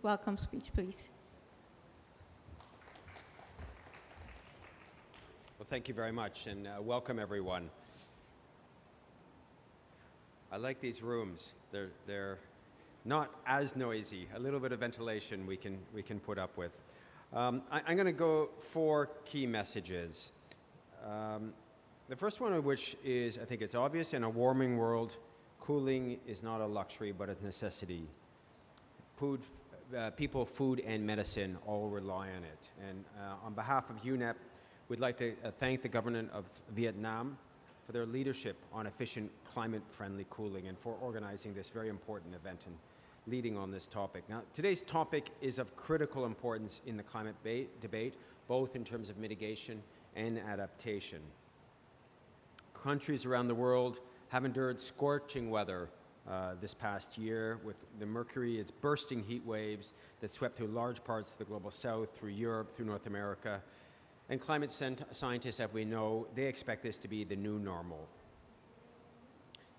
welcome speech, please. Well, thank you very much, and welcome everyone. I like these rooms. They're not as noisy. A little bit of ventilation we can put up with. I'm going to go 4 key messages. The first one of which is, I think it's obvious, in a warming world, cooling is not a luxury but a necessity. People, food, and medicine all rely on it. And on behalf of UNEP, we'd like to thank the government of Vietnam for their leadership on efficient climate-friendly cooling and for organizing this very important event and leading on this topic. Now, today's topic is of critical importance in the climate debate, both in terms of mitigation and adaptation. Countries around the world have endured scorching weather this past year with the mercury, its bursting heat waves that swept through large parts of the global south, through Europe, through North America. And climate scientists, as we know, they expect this to be the new normal.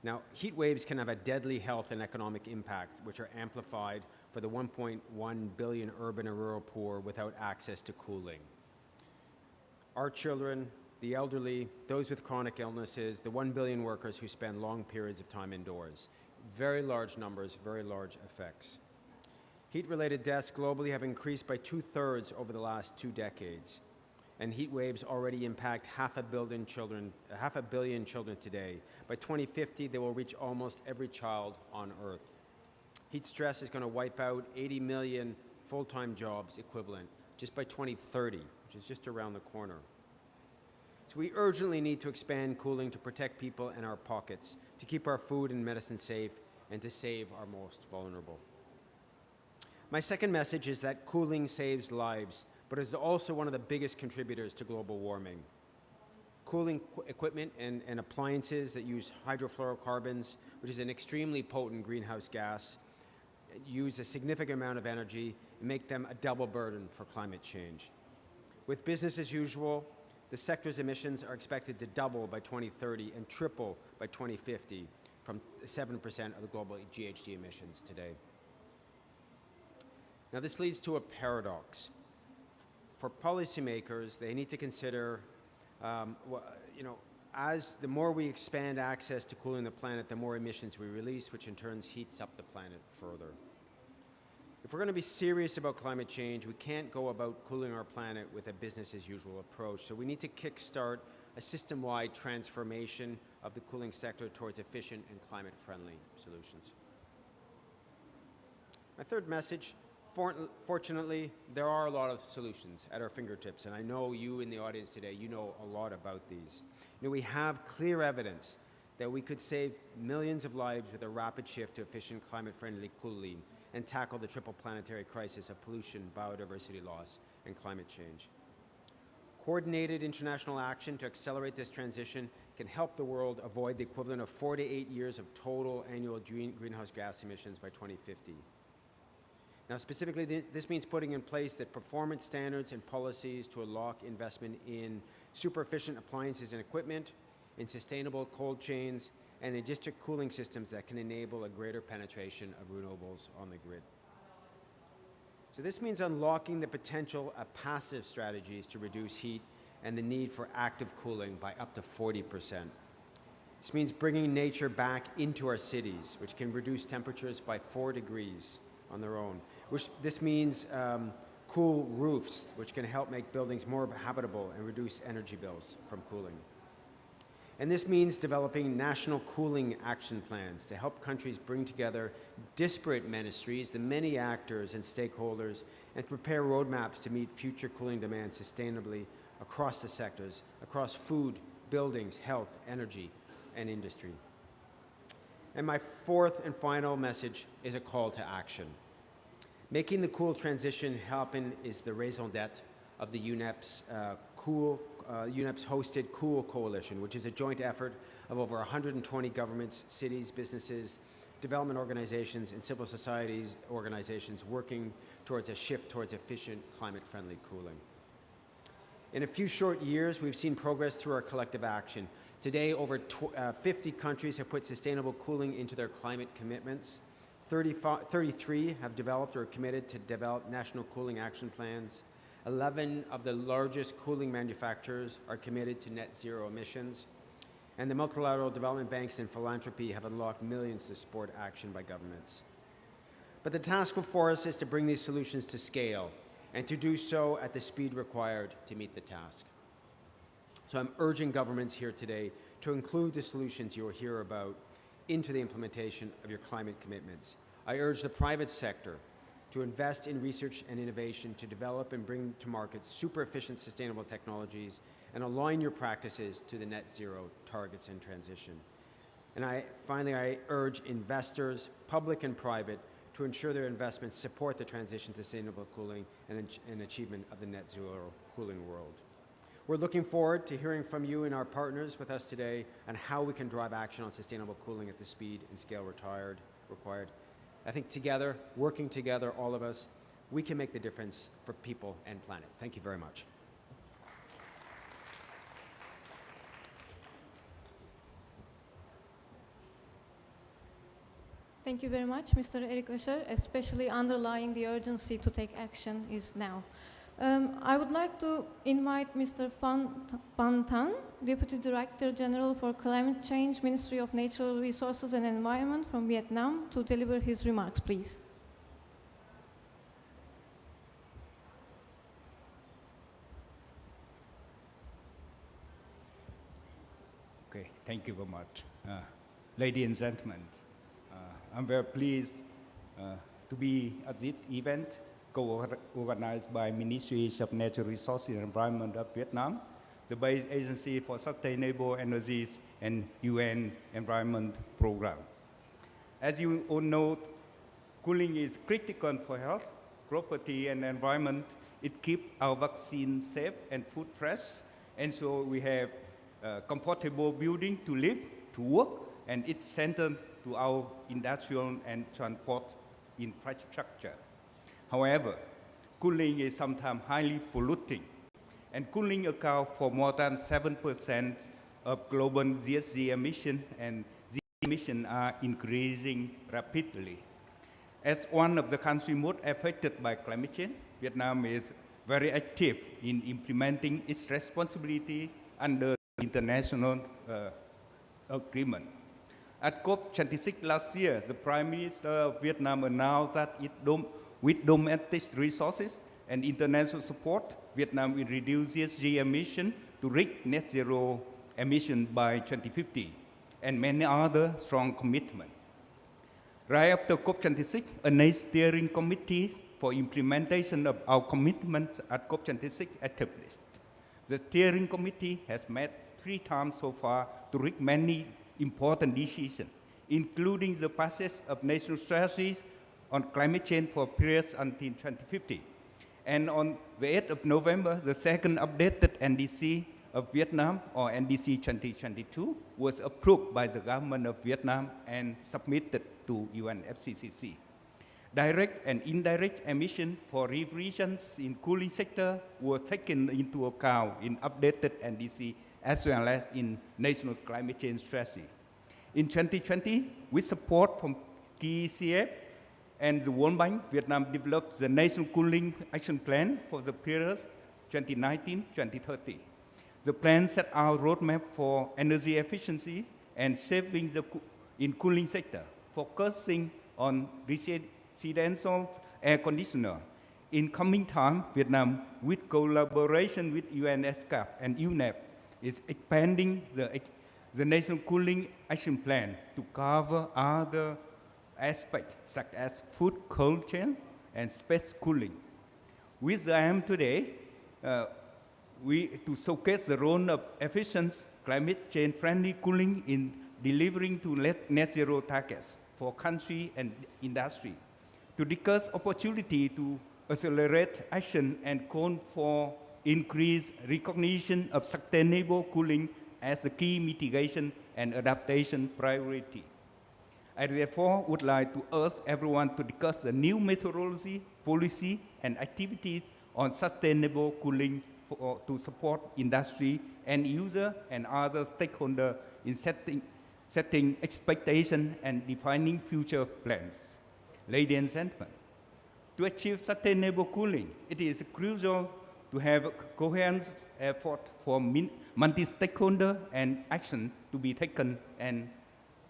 Now, heat waves can have a deadly health and economic impact, which are amplified for the 1.1 billion urban and rural poor without access to cooling. Our children, the elderly, those with chronic illnesses, the 1 billion workers who spend long periods of time indoors. Very large numbers, very large effects. Heat-related deaths globally have increased by 2/3 over the last 2 decades. And heat waves already impact half a billion children today. By 2050, they will reach almost every child on Earth. Heat stress is going to wipe out 80 million full-time jobs equivalent just by 2030, which is just around the corner. So we urgently need to expand cooling to protect people and our pockets, to keep our food and medicine safe, and to save our most vulnerable. My second message is that cooling saves lives, but is also one of the biggest contributors to global warming. Cooling equipment and appliances that use hydrofluorocarbons, which is an extremely potent greenhouse gas, use a significant amount of energy and make them a double burden for climate change. With business as usual, the sector's emissions are expected to double by 2030 and triple by 2050 from 7% of the global GHG emissions today. Now, this leads to a paradox. For policymakers, they need to consider, as the more we expand access to cooling the planet, the more emissions we release, which in turn heats up the planet further. If we're going to be serious about climate change, we can't go about cooling our planet with a business-as-usual approach. So we need to kickstart a system-wide transformation of the cooling sector towards efficient and climate-friendly solutions. My third message, fortunately, there are a lot of solutions at our fingertips, and I know you in the audience today, you know a lot about these. We have clear evidence that we could save millions of lives with a rapid shift to efficient climate-friendly cooling and tackle the triple planetary crisis of pollution, biodiversity loss, and climate change. Coordinated international action to accelerate this transition can help the world avoid the equivalent of 4 to 8 years of total annual greenhouse gas emissions by 2050. Now, specifically, this means putting in place the performance standards and policies to unlock investment in super efficient appliances and equipment, in sustainable cold chains, and in district cooling systems that can enable a greater penetration of renewables on the grid. So this means unlocking the potential of passive strategies to reduce heat and the need for active cooling by up to 40%. This means bringing nature back into our cities, which can reduce temperatures by 4 degrees on their own. This means cool roofs, which can help make buildings more habitable and reduce energy bills from cooling. And this means developing national cooling action plans to help countries bring together disparate ministries, the many actors and stakeholders, and prepare roadmaps to meet future cooling demands sustainably across the sectors, across food, buildings, health, energy, and industry. And my fourth and final message is a call to action. Making the cool transition happen is the raison d'etre of the UNEP's UNEP's hosted Cool Coalition, which is a joint effort of over 120 governments, cities, businesses, development organizations, and civil society organizations working towards a shift towards efficient, climate-friendly cooling. In a few short years, we've seen progress through our collective action. Today, over 50 countries have put sustainable cooling into their climate commitments. 33 have developed or committed to develop national cooling action plans. 11 of the largest cooling manufacturers are committed to net zero emissions. And the multilateral development banks and philanthropy have unlocked millions to support action by governments. But the task before us is to bring these solutions to scale and to do so at the speed required to meet the task. So I'm urging governments here today to include the solutions you will hear about into the implementation of your climate commitments. I urge the private sector to invest in research and innovation to develop and bring to market super efficient sustainable technologies and align your practices to the net zero targets and transition. And finally, I urge investors, public and private, to ensure their investments support the transition to sustainable cooling and achievement of the net zero cooling world. We're looking forward to hearing from you and our partners with us today on how we can drive action on sustainable cooling at the speed and scale required. I think together, working together, all of us, we can make the difference for people and planet. Thank you very much. Thank you very much, Mr. Eric Usher, especially underlying the urgency to take action is now. I would like to invite Mr. Van Tang, Deputy Director General for Climate Change, Ministry of Natural Resources and Environment from Vietnam, to deliver his remarks, please. Okay, thank you very much. Ladies and gentlemen, I'm very pleased to be at this event co-organized by Ministries of Natural Resources and Environment of Vietnam, the Base Agency for Sustainable Energies, and UN Environment Program. As you all know, cooling is critical for health, property, and environment. It keeps our vaccine safe and food fresh, and so we have comfortable building to live, to work, and it's centered to our industrial and transport infrastructure. However, cooling is sometimes highly polluting, and cooling accounts for more than 7% of global GHG emissions, and these emissions are increasing rapidly. As one of the countries most affected by climate change, Vietnam is very active in implementing its responsibility under international agreement. At COP26 last year, the Prime Minister of Vietnam announced that with domestic resources and international support, Vietnam will reduce GHG emissions to reach net zero emissions by 2050, and many other strong commitments. Right after COP26, a nice steering committee for implementation of our commitments at COP26 established. The steering committee has met 3 times so far to reach many important decisions, including the passage of national strategies on climate change for periods until 2050. And on the 8th of November, the second updated NDC of Vietnam, or NDC 2022, was approved by the government of Vietnam and submitted to UNFCCC. Direct and indirect emissions for regions in cooling sector were taken into account in updated NDC as well as in national climate change strategy. In 2020, with support from KCF and the World Bank, Vietnam developed the National Cooling Action Plan for the period 2019-2030. The plan set out a roadmap for energy efficiency and savings in cooling sector, focusing on residential air conditioner. In coming time, Vietnam, with collaboration with UNESCAP and UNEP, is expanding the National Cooling Action Plan to cover other aspects such as food cold chain and space cooling. With the aim today, to showcase the role of efficient climate change friendly cooling in delivering to net zero targets for country and industry, to discuss opportunity to accelerate action and call for increased recognition of sustainable cooling as the key mitigation and adaptation priority. I therefore would like to urge everyone to discuss the new methodology, policy, and activities on sustainable cooling to support industry, end user, and other stakeholders in setting expectations and defining future plans. Ladies and gentlemen, to achieve sustainable cooling, it is crucial to have a coherent effort for multi-stakeholder and action to be taken, and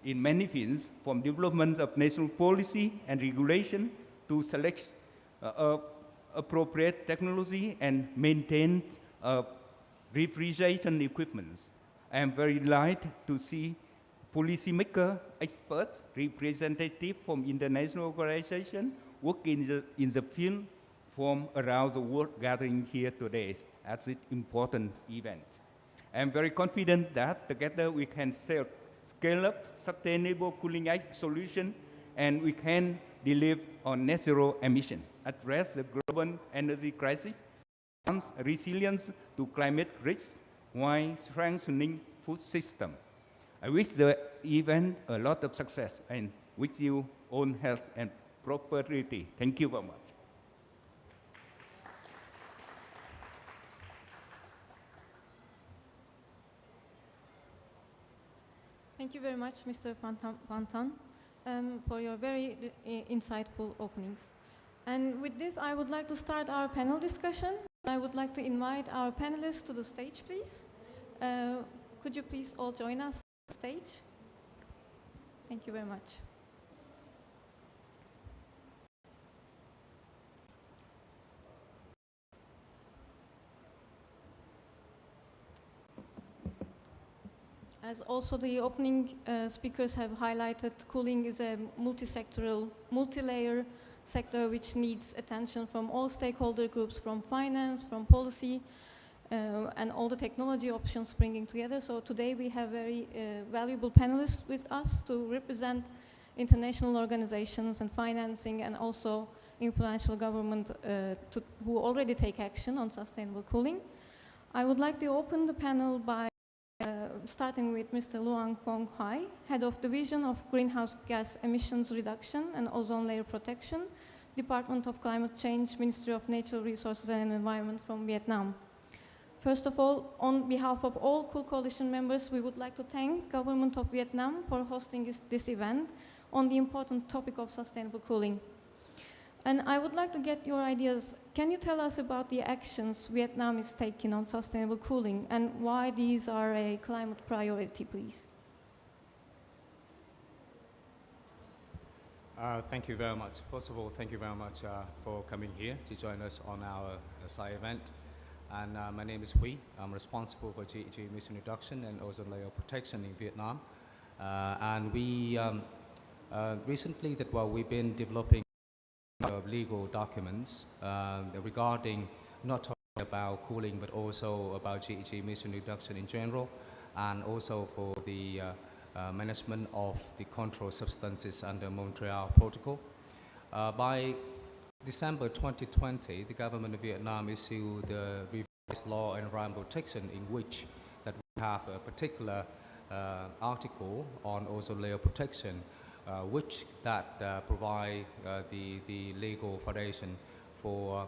in many fields, from development of national policy and regulation to select appropriate technology and maintain refrigeration equipment. I am very delighted to see policymaker, experts, representatives from international organizations working in the field from around the world gathering here today at this important event. I am very confident that together we can scale up sustainable cooling solution, and we can deliver on net zero emission, address the global energy crisis, enhance resilience to climate risks, while strengthening food system. I wish the event a lot of success and wish you all health and prosperity. Thank you very much. Thank you very much, Mr. Van Tan, for your very insightful openings. And with this, I would like to start our panel discussion. I would like to invite our panelists to the stage, please. Could you please all join us on the stage? Thank you very much. As also the opening speakers have highlighted, cooling is a multi-sectoral, multi-layer sector which needs attention from all stakeholder groups, from finance, from policy, and all the technology options bringing together. So today we have very valuable panelists with us to represent international organizations and financing, and also influential government who already take action on sustainable cooling. I would like to open the panel by starting with Mr. Luang Pong Hai, Head of Division of Greenhouse Gas Emissions Reduction and Ozone Layer Protection, Department of Climate Change, Ministry of Natural Resources and Environment from Vietnam. First of all, on behalf of all Cool Coalition members, we would like to thank Government of Vietnam for hosting this event on the important topic of sustainable cooling. And I would like to get your ideas. Can you tell us about the actions Vietnam is taking on sustainable cooling and why these are a climate priority, please? Thank you very much. First of all, thank you very much for coming here to join us on our side event. And my name is Huy. I'm responsible for GHG emission reduction and ozone layer protection in Vietnam. And we recently we've been developing legal documents regarding not only about cooling but also about GHG emission reduction in general, and also for the management of the controlled substances under Montreal Protocol. By December 2020, the government of Vietnam issued the revised law on environmental protection, in which that we have a particular article on ozone layer protection, which that provide the legal foundation for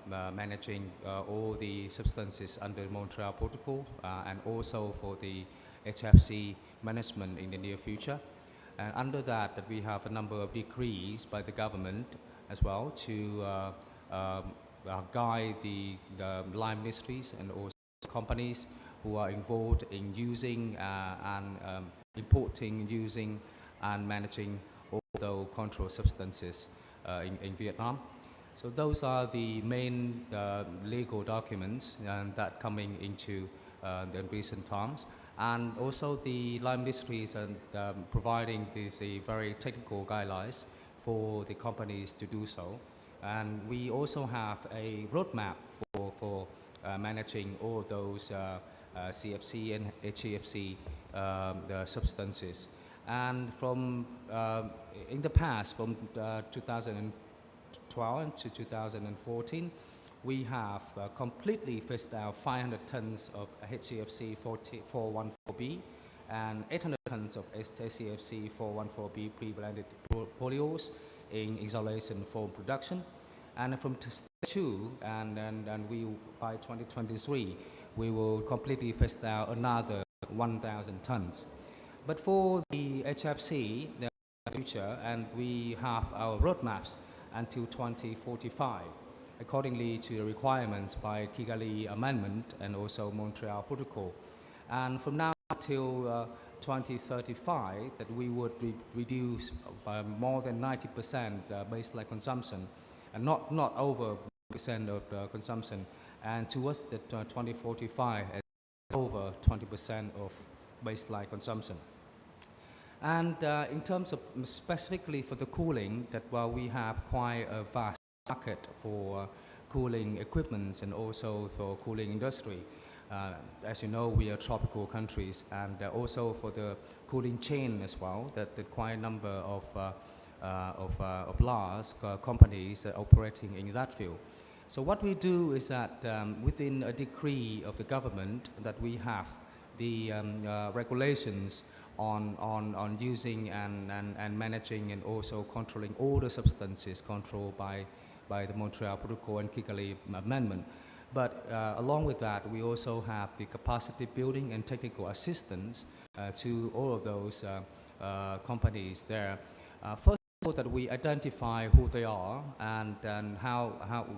managing all the substances under Montreal Protocol, and also for the HFC management in the near future. And under that we have a number of decrees by the government as well to guide the line ministries and also companies who are involved in using and importing, using and managing all the controlled substances in Vietnam. So those are the main legal documents that coming into the recent times. And also the line ministries are providing these very technical guidelines for the companies to do so. And we also have a roadmap for managing all those CFC and HCFC substances. And from in the past, from 2012 to 2014, we have completely phased out 500 tons of HCFC 414B and 800 tons of HCFC 414B pre-blended polyols in isolation foam production. And from stage 2, and we by 2023, we will completely phase out another 1,000 tons. But for the HFC, we future, and we have our roadmaps until 2045, accordingly to the requirements by Kigali Amendment and also Montreal Protocol. And from now till 2035, that we would reduce by more than 90% baseline consumption, and not over percent of the consumption, and towards the 2045, over 20% of baseline consumption. And in terms of specifically for the cooling, that while we have quite a vast market for cooling equipments and also for cooling industry. As you know, we are tropical countries, and also for the cooling chain as well, that quite a number of large companies operating in that field. So what we do is that within a decree of the government, that we have the regulations on using and managing and also controlling all the substances controlled by the Montreal Protocol and Kigali Amendment. But along with that, we also have the capacity building and technical assistance to all of those companies there. First of all, that we identify who they are and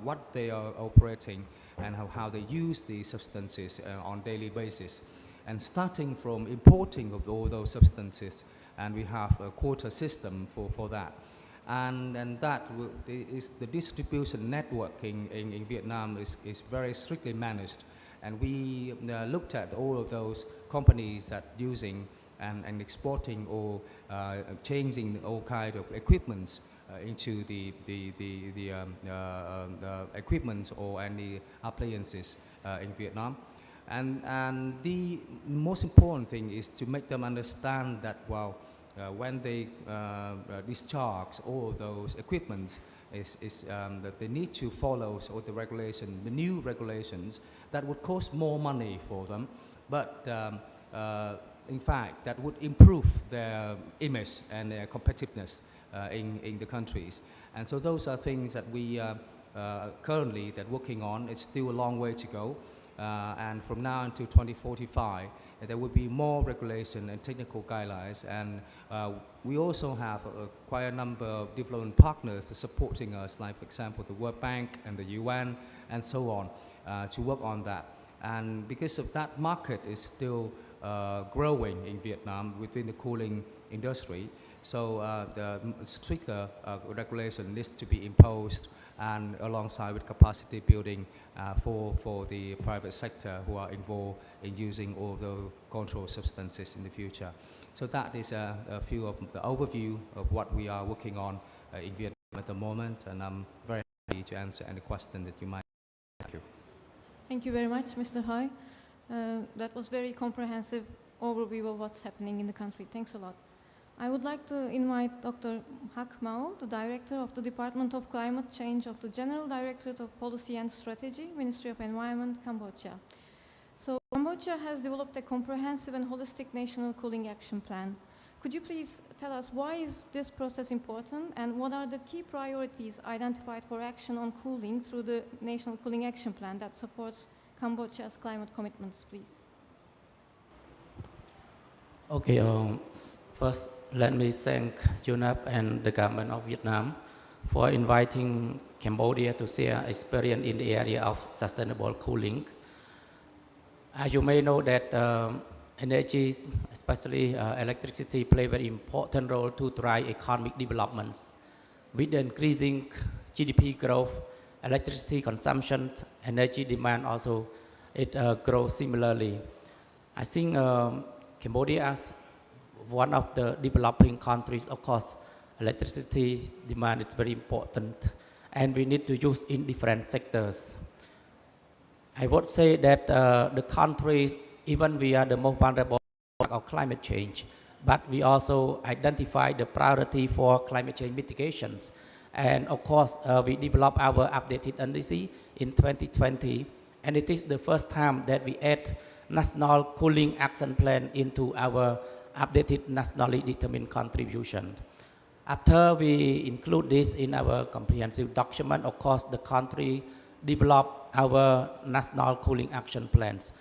what they are operating and how they use these substances on daily basis. And starting from importing of all those substances, and we have a quota system for that. And that is the distribution network in Vietnam is very strictly managed. And we looked at all of those companies that using and exporting or changing all kind of equipments into the equipments or any appliances in Vietnam. And the most important thing is to make them understand that when they discharge all of those equipments, that they need to follow all the regulation, the new regulations that would cost more money for them, but in fact that would improve their image and their competitiveness in the countries. And so those are things that we currently working on. It's still a long way to go. And from now until 2045, there will be more regulation and technical guidelines. And we also have quite a number of development partners supporting us, like, for example, the World Bank and the UN and so on, to work on that. And because of that, market is still growing in Vietnam within the cooling industry. So the stricter regulation needs to be imposed, and alongside with capacity building for the private sector who are involved in using all of the controlled substances in the future. So that is a few of the overview of what we are working on in Vietnam at the moment, and I'm very happy to answer any question that you might have. Thank you. Thank you very much, Mr. Hai. That was very comprehensive overview of what's happening in the country. Thanks a lot. I would like to invite Dr. Hak Mao, the Director of the Department of Climate Change of the General Directorate of Policy and Strategy, Ministry of Environment, Cambodia. So Cambodia has developed a comprehensive and holistic national cooling action plan. Could you please tell us why is this process important, and what are the key priorities identified for action on cooling through the National Cooling Action Plan that supports Cambodia's climate commitments, please? Okay, first let me thank UNEP and the government of Vietnam for inviting Cambodia to share experience in the area of sustainable cooling. As you may know that energy, especially electricity, play a very important role to drive economic developments. With the increasing GDP growth, electricity consumption, energy demand also, it grows similarly. I think Cambodia as one of the developing countries, of course, electricity demand is very important, and we need to use in different sectors. I would say that the countries, even we are the most vulnerable of climate change, but we also identify the priority for climate change mitigations. And of course, we developed our updated NDC in 2020, and it is the first time that we add National Cooling Action Plan into our updated nationally determined contribution. After we include this in our comprehensive document, of course, the country developed our national cooling action plans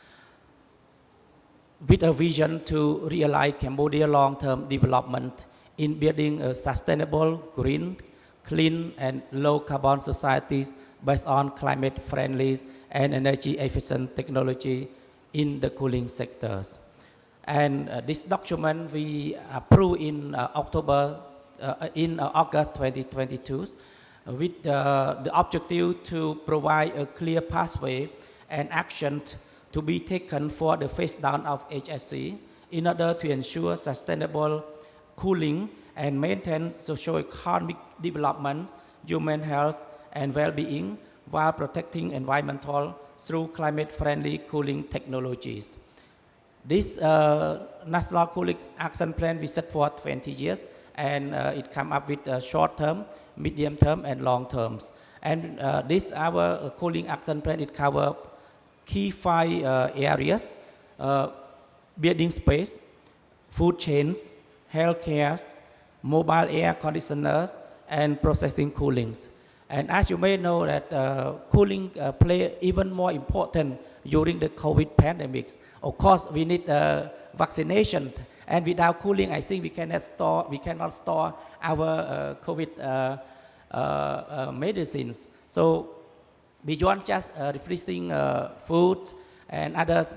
with a vision to realize Cambodia long-term development in building a sustainable, green, clean, and low-carbon societies based on climate-friendly and energy-efficient technology in the cooling sectors. And this document we approved in August 2022 with the objective to provide a clear pathway and action to be taken for the phase down of HFC in order to ensure sustainable cooling and maintain socio-economic development, human health and well-being while protecting environmental through climate-friendly cooling technologies. This National Cooling Action Plan we set for 20 years and it come up with short term, medium term and long terms. And this our cooling action plan, it covers key 5 areas, building space, food chains, healthcare, mobile air conditioners and processing coolings. And as you may know that cooling play even more important during the COVID pandemics. Of course, we need vaccination, and without cooling, I think we cannot store our COVID medicines. So beyond just refreshing food and others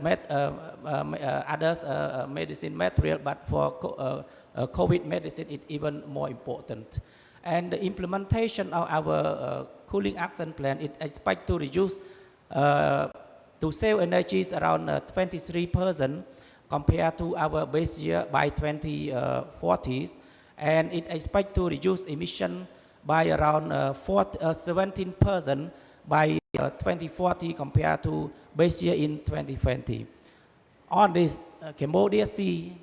medicine material, but for COVID medicine, it's even more important. And the implementation of our cooling action plan, it expects to reduce to save energies around 23% compared to our base year by 2040, and it expects to reduce emission by around 17% by 2040 compared to base year in 2020. On this, Cambodia see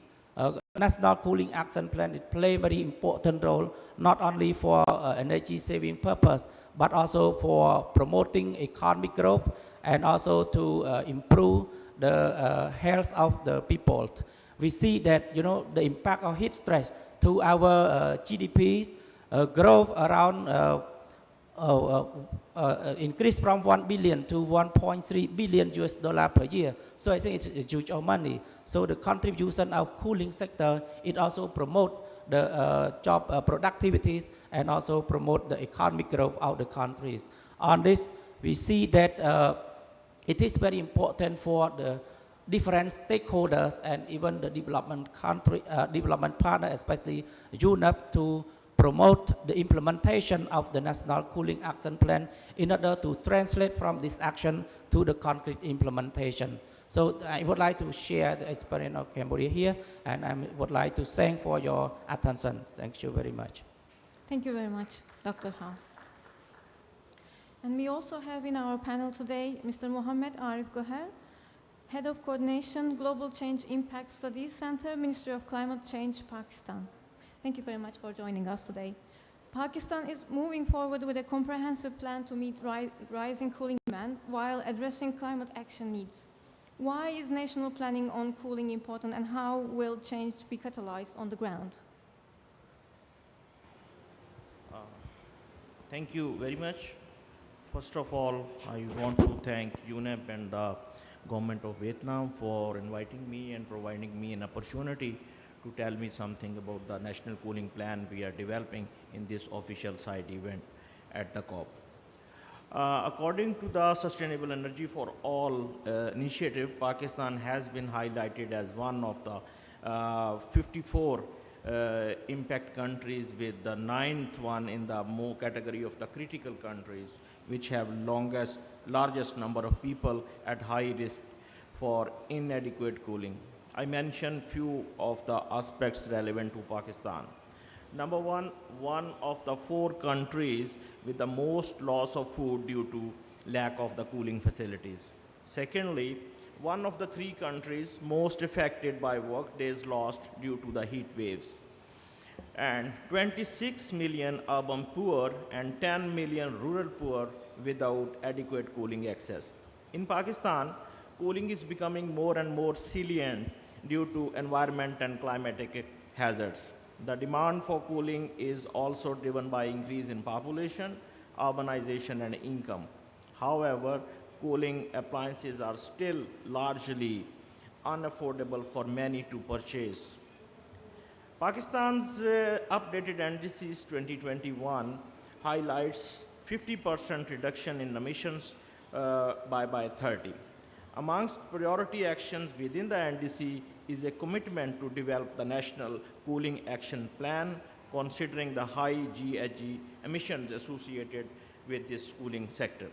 National Cooling Action Plan, it play a very important role, not only for energy saving purpose, but also for promoting economic growth and also to improve the health of the people. We see that, you know, the impact of heat stress to our GDP growth around increase from 1 billion to 1.3 billion US dollar per year. So I think it's huge of money. So the contribution of cooling sector, it also promote the job productivities and also promote the economic growth of the countries. On this, we see that it is very important for the different stakeholders and even the development partner, especially UNEP, to promote the implementation of the National Cooling Action Plan in order to translate from this action to the concrete implementation. So I would like to share the experience of Cambodia here, and I would like to thank for your attention. Thank you very much. Thank you very much, Dr. Hao. And we also have in our panel today Mr. Mohammed Arif Goher, Head of Coordination, Global Change Impact Studies Center, Ministry of Climate Change, Pakistan. Thank you very much for joining us today. Pakistan is moving forward with a comprehensive plan to meet rising cooling demand while addressing climate action needs. Why is national planning on cooling important, and how will change be catalyzed on the ground? Thank you very much. First of all, I want to thank UNEP and the government of Vietnam for inviting me and providing me an opportunity to tell me something about the national cooling plan we are developing in this official side event at the COP. According to the Sustainable Energy for All initiative, Pakistan has been highlighted as one of the 54 impact countries, with the 9th one in the category of the critical countries, which have largest number of people at high risk for inadequate cooling. I mention few of the aspects relevant to Pakistan. Number one of the 4 countries with the most loss of food due to lack of the cooling facilities. Secondly, one of the 3 countries most affected by work days lost due to the heat waves. And 26 million urban poor and 10 million rural poor without adequate cooling access. In Pakistan, cooling is becoming more and more salient due to environment and climatic hazards. The demand for cooling is also driven by increase in population, urbanization, and income. However, cooling appliances are still largely unaffordable for many to purchase. Pakistan's updated NDCs 2021 highlights 50% reduction in emissions by 30. Amongst priority actions within the NDC is a commitment to develop the National Cooling Action Plan, considering the high GHG emissions associated with this cooling sector.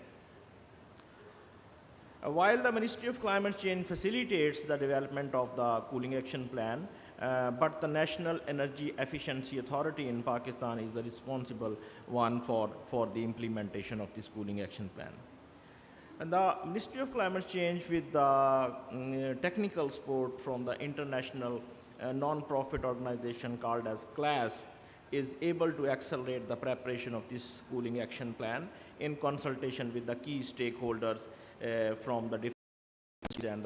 While the Ministry of Climate Change facilitates the development of the Cooling Action Plan, but the National Energy Efficiency Authority in Pakistan is the responsible one for the implementation of this Cooling Action Plan. And the Ministry of Climate Change, with the technical support from the international non-profit organization called as CLASP, is able to accelerate the preparation of this Cooling Action Plan in consultation with the key stakeholders from the different and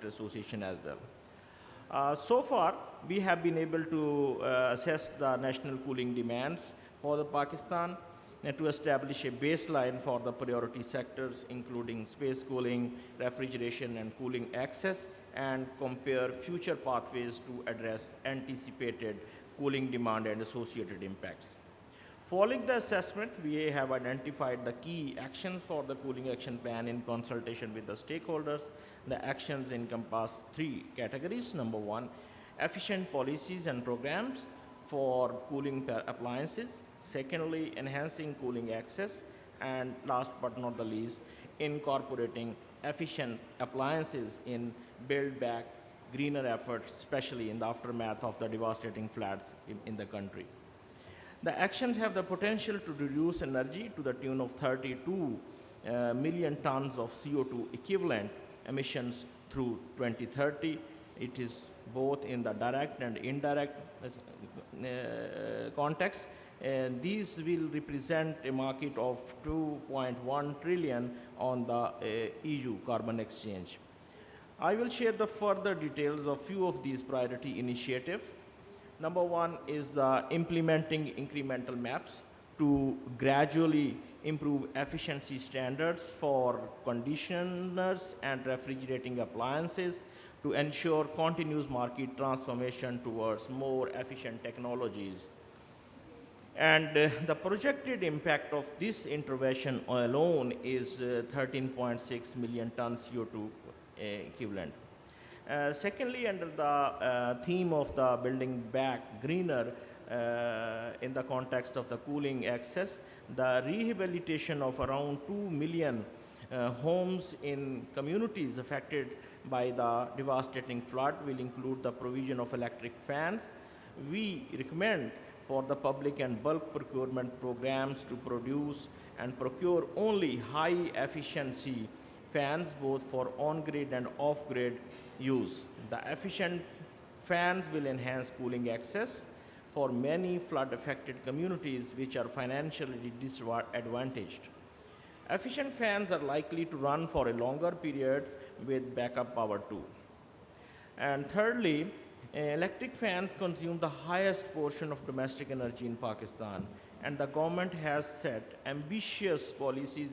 the association as well. So far, we have been able to assess the national cooling demands for the Pakistan and to establish a baseline for the priority sectors, including space cooling, refrigeration, and cooling access, and compare future pathways to address anticipated cooling demand and associated impacts. Following the assessment, we have identified the key actions for the Cooling Action Plan in consultation with the stakeholders. The actions encompass 3 categories. Number 1, efficient policies and programs for cooling appliances. Secondly, enhancing cooling access. And last but not the least, incorporating efficient appliances in Build Back greener efforts, especially in the aftermath of the devastating floods in the country. The actions have the potential to reduce energy to the tune of 32 million tons of CO2 equivalent emissions through 2030. It is both in the direct and indirect context. And these will represent a market of 2.1 trillion on the EU carbon exchange. I will share the further details of few of these priority initiatives. Number 1 is the implementing incremental maps to gradually improve efficiency standards for conditioners and refrigerating appliances to ensure continuous market transformation towards more efficient technologies. And the projected impact of this intervention alone is 13.6 million tons CO2 equivalent. Secondly, under the theme of the Building Back Greener, in the context of the cooling access, the rehabilitation of around 2 million homes in communities affected by the devastating flood will include the provision of electric fans. We recommend for the public and bulk procurement programs to produce and procure only high efficiency fans, both for on-grid and off-grid use. The efficient fans will enhance cooling access for many flood-affected communities which are financially disadvantaged. Efficient fans are likely to run for a longer period with backup power too. And thirdly, electric fans consume the highest portion of domestic energy in Pakistan, and the government has set ambitious policies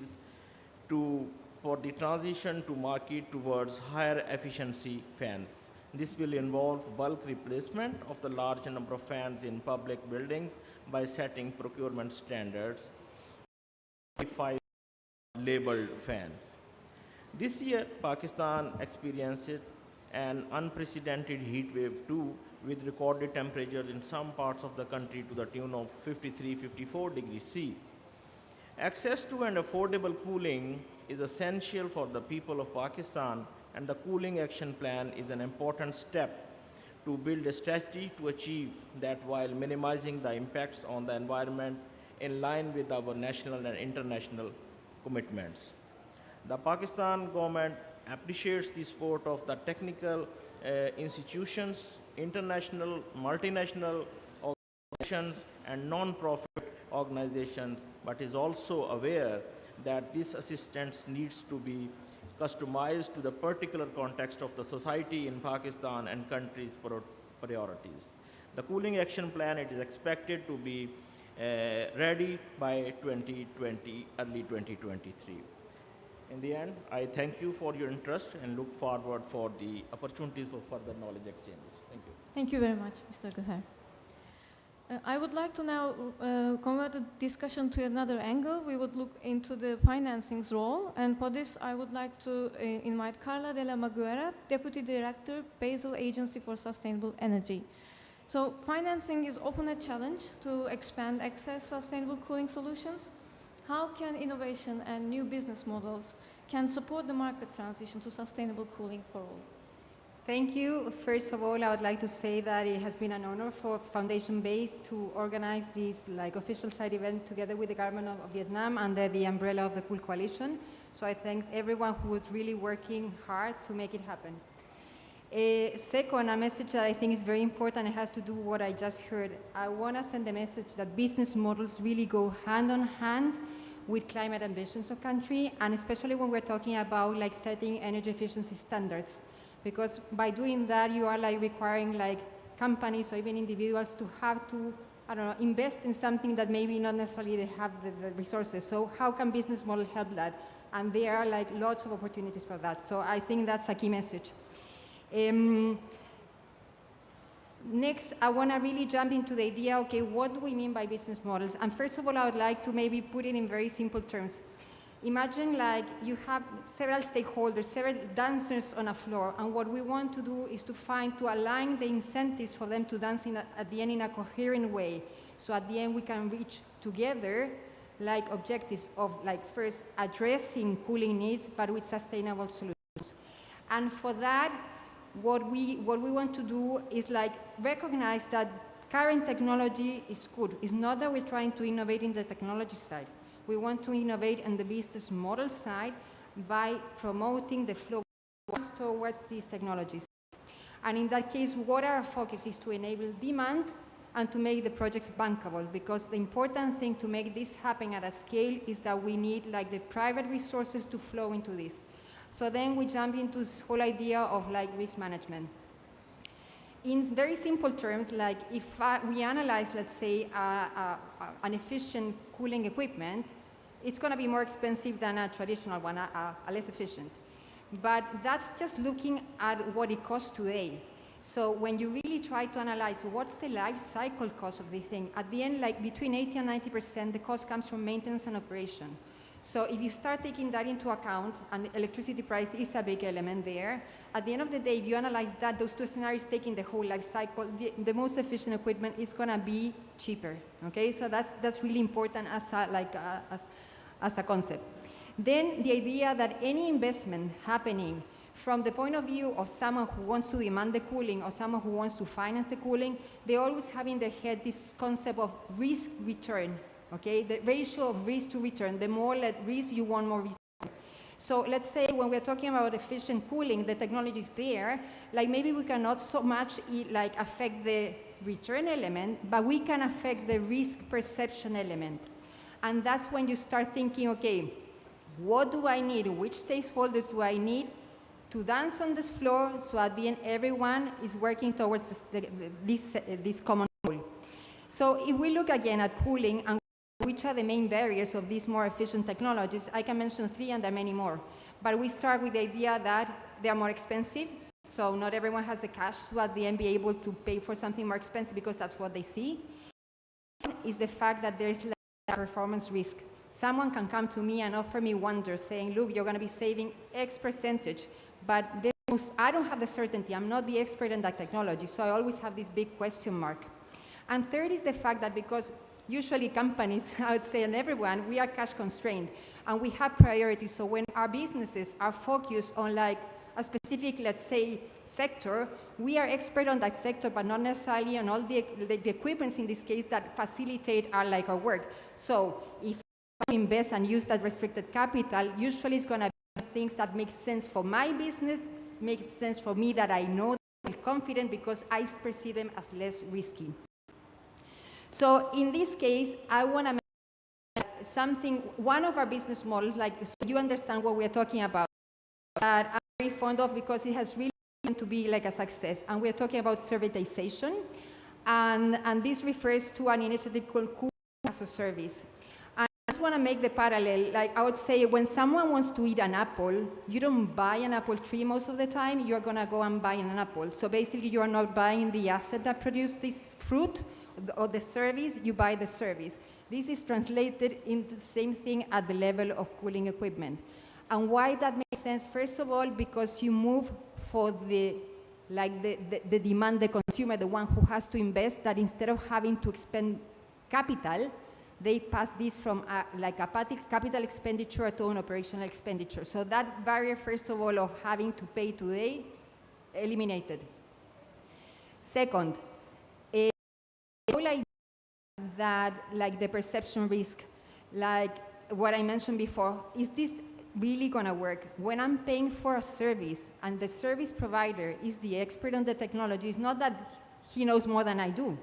for the transition to market towards higher efficiency fans. This will involve bulk replacement of the large number of fans in public buildings by setting procurement standards, 5 labeled fans. This year, Pakistan experienced an unprecedented heat wave too, with recorded temperatures in some parts of the country to the tune of 53-54 degrees C. Access to and affordable cooling is essential for the people of Pakistan, and the Cooling Action Plan is an important step to build a strategy to achieve that while minimizing the impacts on the environment in line with our national and international commitments. The Pakistan government appreciates the support of the technical institutions, international, multinational organizations, and non-profit organizations, but is also aware that this assistance needs to be customized to the particular context of the society in Pakistan and country's priorities. The Cooling Action Plan, it is expected to be ready by 2020, early 2023. In the end, I thank you for your interest and look forward for the opportunities for further knowledge exchanges. Thank you. Thank you very much, Mr. Guher. I would like to now convert the discussion to another angle. We would look into the financing's role, and for this I would like to invite Carla de la Maguera, Deputy Director, Basel Agency for Sustainable Energy. So financing is often a challenge to expand access to sustainable cooling solutions. How can innovation and new business models can support the market transition to sustainable cooling for all? Thank you. First of all, I would like to say that it has been an honor for Foundation Base to organize this official side event together with the government of Vietnam under the umbrella of the Cool Coalition. So I thank everyone who was really working hard to make it happen. Second, a message that I think is very important, it has to do with what I just heard. I want to send a message that business models really go hand in hand with climate ambitions of country, and especially when we're talking about setting energy efficiency standards. Because by doing that, you are requiring companies or even individuals to have to, invest in something that maybe not necessarily they have the resources. So how can business models help that? And there are lots of opportunities for that. So I think that's a key message. Next, I want to really jump into the idea, okay, what do we mean by business models? And first of all, I would like to maybe put it in very simple terms. Imagine you have several stakeholders, several dancers on a floor, and what we want to do is to align the incentives for them to dance at the end in a coherent way. So at the end we can reach together objectives of first addressing cooling needs, but with sustainable solutions. And for that, what we want to do is recognize that current technology is good. It's not that we're trying to innovate in the technology side. We want to innovate on the business model side by promoting the flow towards these technologies. And in that case, what our focus is to enable demand and to make the projects bankable, because the important thing to make this happen at a scale is that we need the private resources to flow into this. So then we jump into this whole idea of risk management. In very simple terms, if we analyze, let's say, an efficient cooling equipment, it's going to be more expensive than a traditional one, a less efficient. But that's just looking at what it costs today. So when you really try to analyze what's the life cycle cost of the thing, at the end, between 80 and 90%, the cost comes from maintenance and operation. So if you start taking that into account, and electricity price is a big element there, at the end of the day, if you analyze that, those two scenarios taking the whole life cycle, the most efficient equipment is going to be cheaper. Okay, so that's really important as a concept. Then the idea that any investment happening from the point of view of someone who wants to demand the cooling or someone who wants to finance the cooling, they always have in their head this concept of risk return. Okay, the ratio of risk to return, the more risk you want, more return. So let's say when we're talking about efficient cooling, the technology is there, maybe we cannot so much affect the return element, but we can affect the risk perception element. And that's when you start thinking, okay, what do I need? Which stakeholders do I need to dance on this floor so at the end everyone is working towards this common goal? So if we look again at cooling and which are the main barriers of these more efficient technologies, I can mention 3 and there are many more. But we start with the idea that they are more expensive, so not everyone has the cash to at the end be able to pay for something more expensive because that's what they see. Is the fact that there is a performance risk. Someone can come to me and offer me wonders saying, look, you're going to be saving X percentage, but I don't have the certainty. I'm not the expert in that technology, so I always have this big question mark. And third is the fact that because usually companies, I would say, and everyone, we are cash constrained and we have priorities. So when our businesses are focused on a specific, let's say, sector, we are expert on that sector, but not necessarily on all the equipments in this case that facilitate our work. So if I invest and use that restricted capital, usually it's going to be things that make sense for my business, make sense for me that I know, that I feel confident because I perceive them as less risky. So in this case, I want to mention one of our business models, so you understand what we're talking about, that I'm very fond of because it has really been to be a success. And we're talking about servitization. And this refers to an initiative called Cooling as a Service. And I just want to make the parallel. I would say when someone wants to eat an apple, you don't buy an apple tree most of the time. You're going to go and buy an apple. So basically, you are not buying the asset that produced this fruit, or the service, you buy the service. This is translated into the same thing at the level of cooling equipment. And why that makes sense? First of all, because you move for the demand, the consumer, the one who has to invest, that instead of having to expend capital, they pass this from a capital expenditure to an operational expenditure. So that barrier, first of all, of having to pay today, eliminated. Second, the whole idea that like the perception risk, like what I mentioned before, is this really gonna work? When I'm paying for a service and the service provider is the expert on the technology, it's not that he knows more than I do.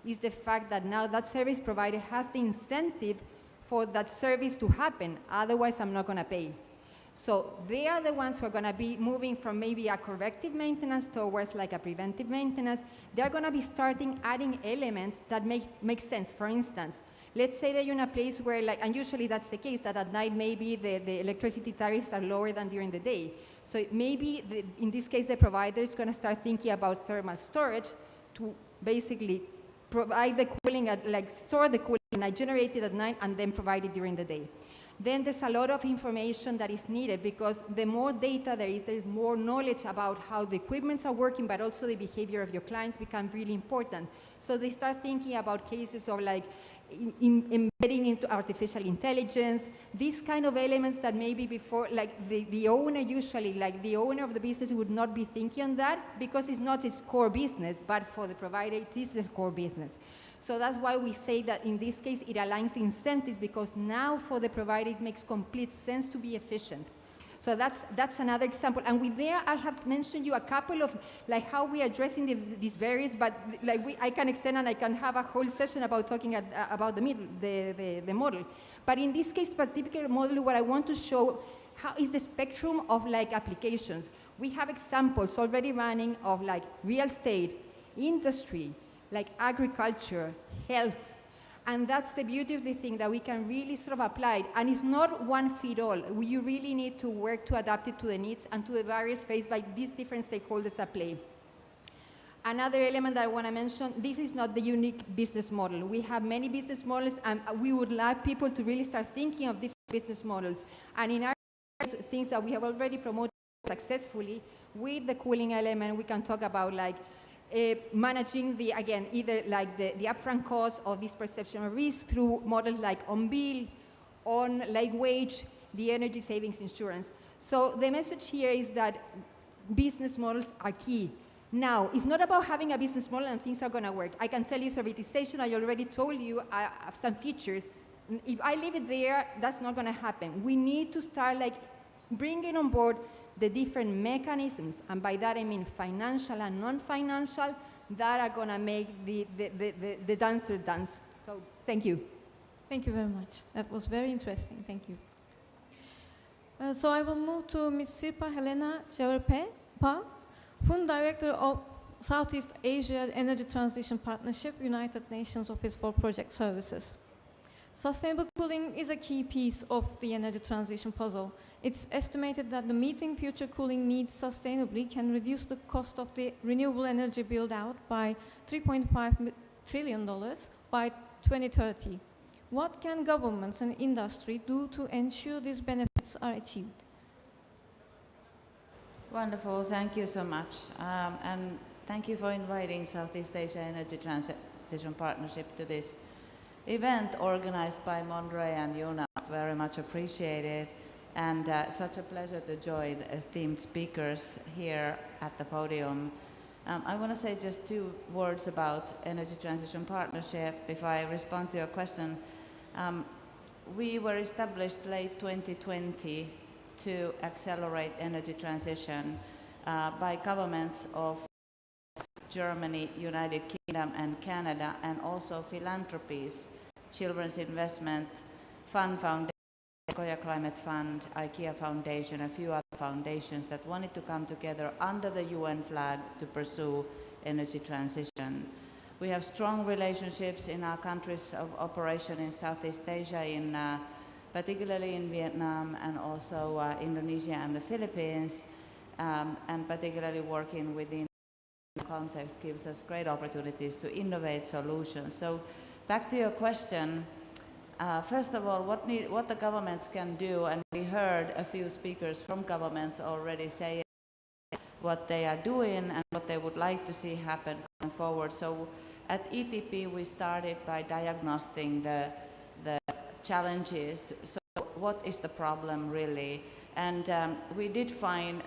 It's the fact that now that service provider has the incentive for that service to happen. Otherwise, I'm not gonna pay. So they are the ones who are gonna be moving from maybe a corrective maintenance towards like a preventive maintenance. They're gonna be starting adding elements that make sense. For instance, let's say that you're in a place where, like, and usually that's the case, that at night maybe the electricity tariffs are lower than during the day. So maybe, in this case, the provider is gonna start thinking about thermal storage to basically provide the cooling, store the cooling and generate it at night and then provide it during the day. Then there's a lot of information that is needed, because the more data there's more knowledge about how the equipments are working, but also the behavior of your clients become really important. So they start thinking about cases of like embedding into artificial intelligence, these kind of elements that maybe before, like the owner usually, like the owner of the business would not be thinking on that because it's not his core business, but for the provider it is his core business. So that's why we say that in this case it aligns the incentives, because now for the provider it makes complete sense to be efficient. So that's another example. And with there, I have mentioned you a couple of like how we are addressing these barriers, but like I can extend and I can have a whole session about talking about the model. But in this case, particular model, what I want to show how is the spectrum of like applications. We have examples already running of like real estate, industry, like agriculture, health. And that's the beauty of the thing, that we can really sort of apply it. And it's not one fit all. You really need to work to adapt it to the needs and to the barriers faced by these different stakeholders at play. Another element that I want to mention, this is not the unique business model. We have many business models, and we would like people to really start thinking of different business models. And in our things that we have already promoted successfully, with the cooling element, we can talk about like managing the, again, either like the upfront cost of this perception of risk through models like on bill, on like wage, the energy savings insurance. So the message here is that business models are key. Now, it's not about having a business model and things are going to work. I can tell you servitization, I already told you some features. If I leave it there, that's not going to happen. We need to start like bringing on board the different mechanisms, and by that I mean financial and non-financial, that are going to make the dancers dance. So thank you. Thank you very much. That was very interesting. Thank you. So I will move to Ms. Sirpa Helena Javarpa, Fund Director of Southeast Asia Energy Transition Partnership, United Nations Office for Project Services. Sustainable cooling is a key piece of the energy transition puzzle. It's estimated that the meeting future cooling needs sustainably can reduce the cost of the renewable energy build-out by $3.5 trillion by 2030. What can governments and industry do to ensure these benefits are achieved? Wonderful, thank you so much. And thank you for inviting Southeast Asia Energy Transition Partnership to this event organized by Monterey and UNEP. Very much appreciated, and such a pleasure to join esteemed speakers here at the podium. I want to say just 2 words about Energy Transition Partnership. If I respond to your question, we were established late 2020 to accelerate energy transition by governments of Germany, United Kingdom and Canada, and also philanthropies, Children's Investment Fund Foundation, Sequoia Climate Fund, IKEA Foundation, a few other foundations that wanted to come together under the UN flag to pursue energy transition. We have strong relationships in our countries of operation in Southeast Asia, particularly in Vietnam and also Indonesia and the Philippines, and particularly working within context gives us great opportunities to innovate solutions. So back to your question, first of all, what the governments can do, and we heard a few speakers from governments already say what they are doing and what they would like to see happen going forward. So at ETP, we started by diagnosing the challenges. So what is the problem really? And we did find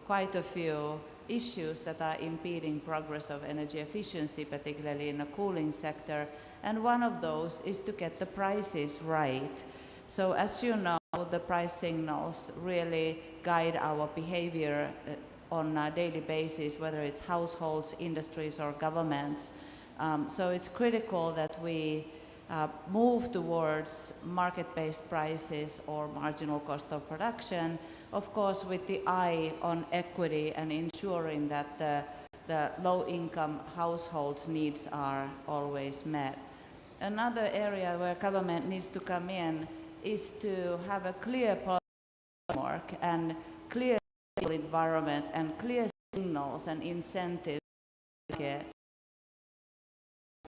quite a few issues that are impeding progress of energy efficiency, particularly in the cooling sector. And one of those is to get the prices right. So as you know, the price signals really guide our behavior on a daily basis, whether it's households, industries, or governments. So it's critical that we move towards market-based prices or marginal cost of production, of course with the eye on equity and ensuring that the low-income households' needs are always met. Another area where government needs to come in is to have a clear framework and clear environment and clear signals and incentives to get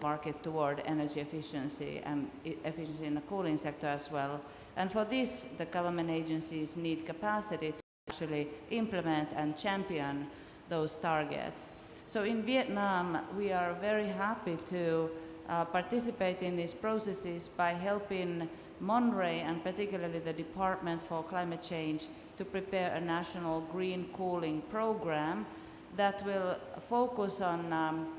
market toward energy efficiency and efficiency in the cooling sector as well. And for this, the government agencies need capacity to actually implement and champion those targets. So in Vietnam, we are very happy to participate in these processes by helping Monterey and particularly the Department for Climate Change to prepare a national green cooling program that will focus on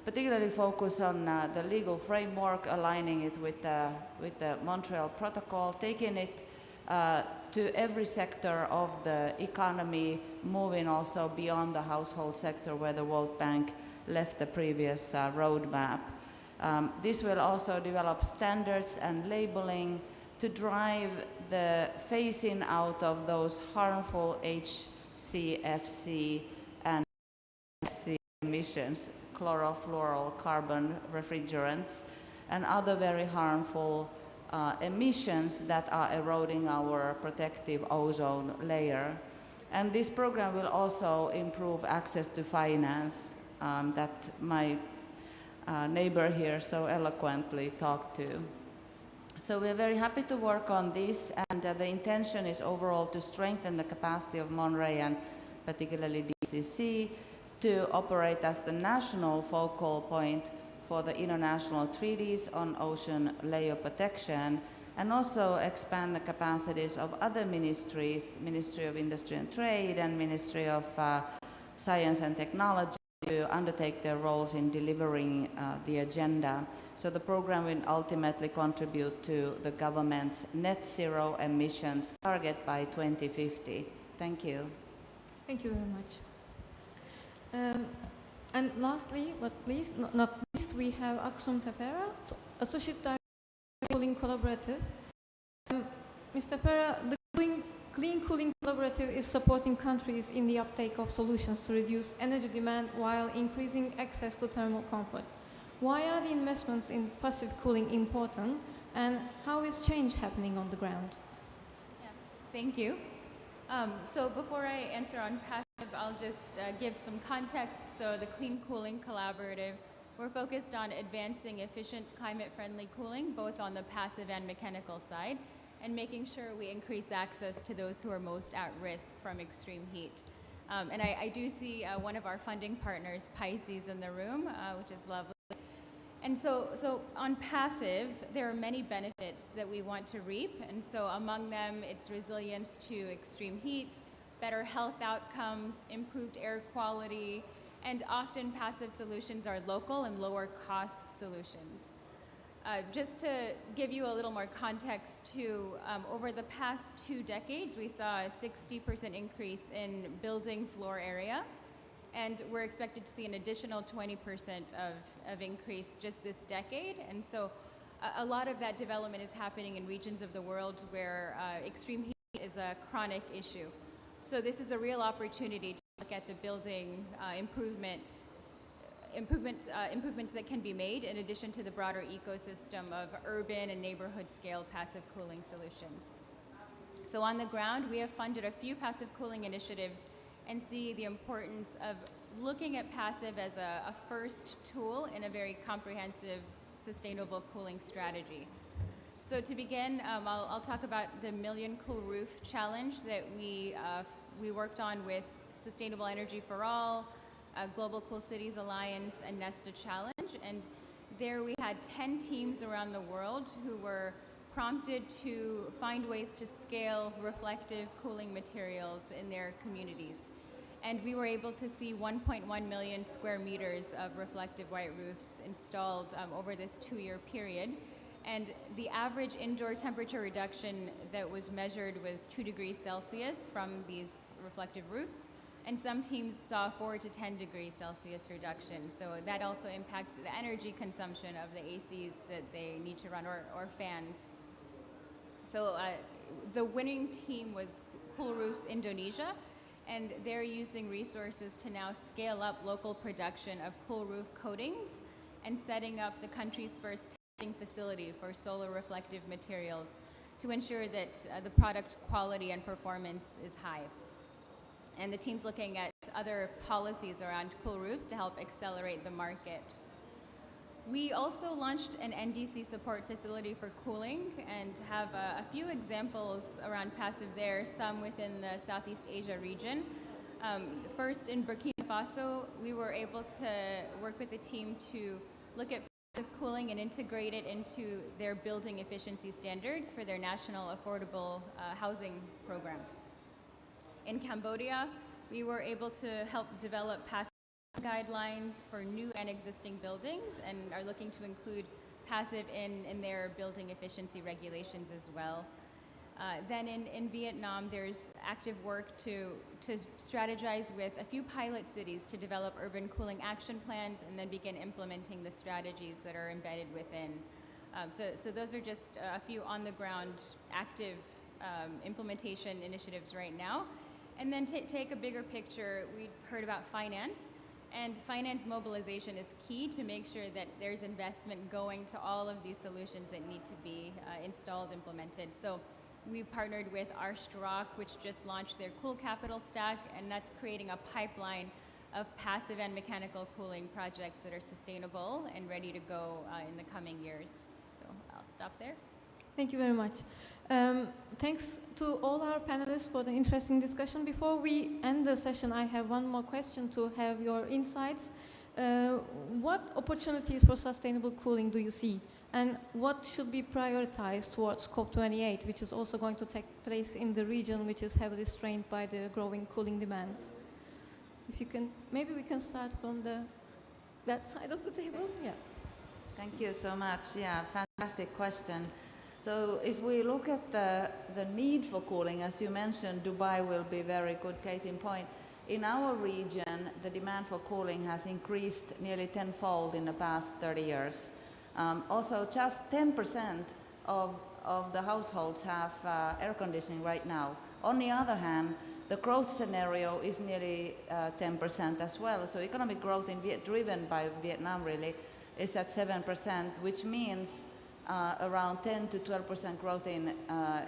particularly focus on the legal framework, aligning it with the Montreal Protocol, taking it to every sector of the economy, moving also beyond the household sector where the World Bank left the previous roadmap. This will also develop standards and labeling to drive the phasing out of those harmful HCFC and FC emissions, chlorofluorocarbon refrigerants, and other very harmful emissions that are eroding our protective ozone layer. And this program will also improve access to finance that my neighbor here so eloquently talked to. So we're very happy to work on this, and the intention is overall to strengthen the capacity of Monterey and particularly DCC to operate as the national focal point for the international treaties on ocean layer protection, and also expand the capacities of other ministries, Ministry of Industry and Trade and Ministry of Science and Technology, to undertake their roles in delivering the agenda. So the program will ultimately contribute to the government's net zero emissions target by 2050. Thank you. Thank you very much. And lastly, but not least, we have Aksum Tapera, Associate Director of Cooling Collaborative. Mr. Tapera, the Clean Cooling Collaborative is supporting countries in the uptake of solutions to reduce energy demand while increasing access to thermal comfort. Why are the investments in passive cooling important, and how is change happening on the ground? Yeah, thank you. So before I answer on passive, I'll just give some context. So the Clean Cooling Collaborative, we're focused on advancing efficient climate-friendly cooling, both on the passive and mechanical side, and making sure we increase access to those who are most at risk from extreme heat. And I do see one of our funding partners, Pisces, in the room, which is lovely. And so on passive, there are many benefits that we want to reap. And so among them, it's resilience to extreme heat, better health outcomes, improved air quality, and often passive solutions are local and lower cost solutions. Just to give you a little more context too, over the past 2 decades, we saw a 60% increase in building floor area, and we're expected to see an additional 20% of increase just this decade. And so a lot of that development is happening in regions of the world where extreme heat is a chronic issue. So this is a real opportunity to look at the building improvements that can be made in addition to the broader ecosystem of urban and neighborhood scale passive cooling solutions. So on the ground, we have funded a few passive cooling initiatives and see the importance of looking at passive as a first tool in a very comprehensive, sustainable cooling strategy. So to begin, I'll talk about the Million Cool Roof Challenge that we worked on with Sustainable Energy for All, Global Cool Cities Alliance, and Nesta Challenge. And there we had 10 teams around the world who were prompted to find ways to scale reflective cooling materials in their communities. And we were able to see 1.1 million square meters of reflective white roofs installed over this 2-year period. And the average indoor temperature reduction that was measured was 2 degrees Celsius from these reflective roofs. And some teams saw 4 to 10 degrees Celsius reduction. So that also impacts the energy consumption of the ACs that they need to run, or fans. So the winning team was Cool Roofs Indonesia, and they're using resources to now scale up local production of cool roof coatings and setting up the country's first testing facility for solar reflective materials to ensure that the product quality and performance is high. And the team's looking at other policies around cool roofs to help accelerate the market. We also launched an NDC support facility for cooling and have a few examples around passive there, some within the Southeast Asia region. First, in Burkina Faso, we were able to work with the team to look at passive cooling and integrate it into their building efficiency standards for their national affordable housing program. In Cambodia, we were able to help develop passive guidelines for new and existing buildings and are looking to include passive in their building efficiency regulations as well. Then in Vietnam, there's active work to strategize with a few pilot cities to develop urban cooling action plans and then begin implementing the strategies that are embedded within. So those are just a few on-the-ground active implementation initiatives right now. And then take a bigger picture, we heard about finance. And finance mobilization is key to make sure that there's investment going to all of these solutions that need to be installed, implemented. So we've partnered with Archrock, which just launched their Cool Capital Stack, and that's creating a pipeline of passive and mechanical cooling projects that are sustainable and ready to go in the coming years. So I'll stop there. Thank you very much. Thanks to all our panelists for the interesting discussion. Before we end the session, I have one more question to have your insights. What opportunities for sustainable cooling do you see? And what should be prioritized towards COP28, which is also going to take place in the region, which is heavily strained by the growing cooling demands? If you can, maybe we can start from that side of the table. Yeah. Thank you so much. Yeah, fantastic question. So if we look at the need for cooling, as you mentioned, Dubai will be a very good case in point. In our region, the demand for cooling has increased nearly tenfold in the past 30 years. Also, just 10% of the households have air conditioning right now. On the other hand, the growth scenario is nearly 10% as well. So economic growth in driven by Vietnam really is at 7%, which means around 10 to 12% growth in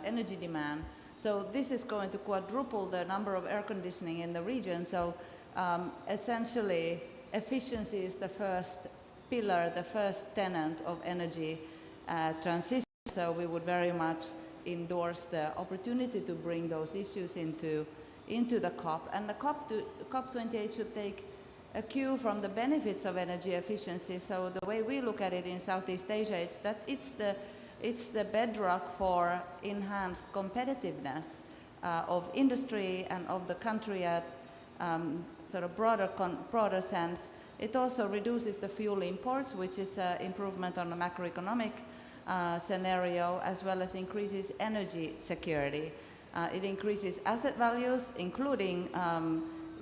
energy demand. So this is going to quadruple the number of air conditioning in the region. So essentially, efficiency is the first pillar, the first tenet of energy transition. So we would very much endorse the opportunity to bring those issues into the COP. And the COP28 should take a cue from the benefits of energy efficiency. So the way we look at it in Southeast Asia, it's that it's the bedrock for enhanced competitiveness of industry and of the country at sort of broader sense. It also reduces the fuel imports, which is an improvement on the macroeconomic scenario, as well as increases energy security. It increases asset values, including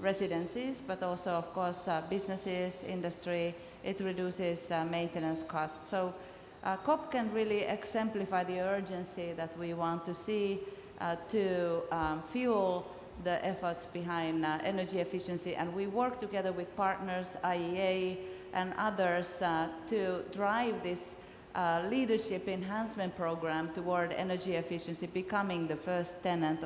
residencies, but also, of course, businesses, industry. It reduces maintenance costs. So COP can really exemplify the urgency that we want to see to fuel the efforts behind energy efficiency. And we work together with partners, IEA and others, to drive this leadership enhancement program toward energy efficiency becoming the first tenet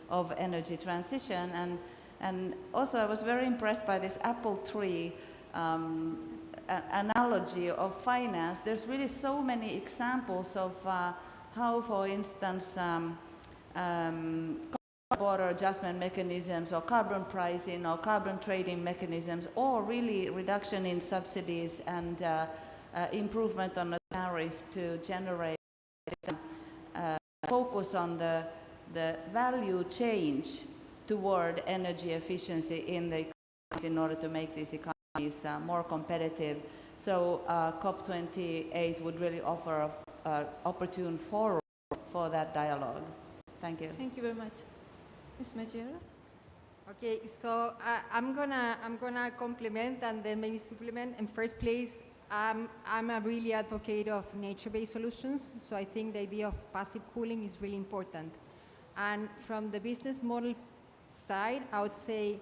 of energy transition. And And also I was very impressed by this apple tree analogy of finance. There's really so many examples of how, for instance, border adjustment mechanisms or carbon pricing or carbon trading mechanisms, or really reduction in subsidies and improvement on the tariff to generate focus on the value change toward energy efficiency in the economies in order to make these economies more competitive. So COP28 would really offer an opportune forum for that dialogue. Thank you. Thank you very much. Ms. Majera? Okay, so I'm gonna compliment and then maybe supplement. In first place, I'm a really advocate of nature-based solutions, so I think the idea of passive cooling is really important. And from the business model side, I would say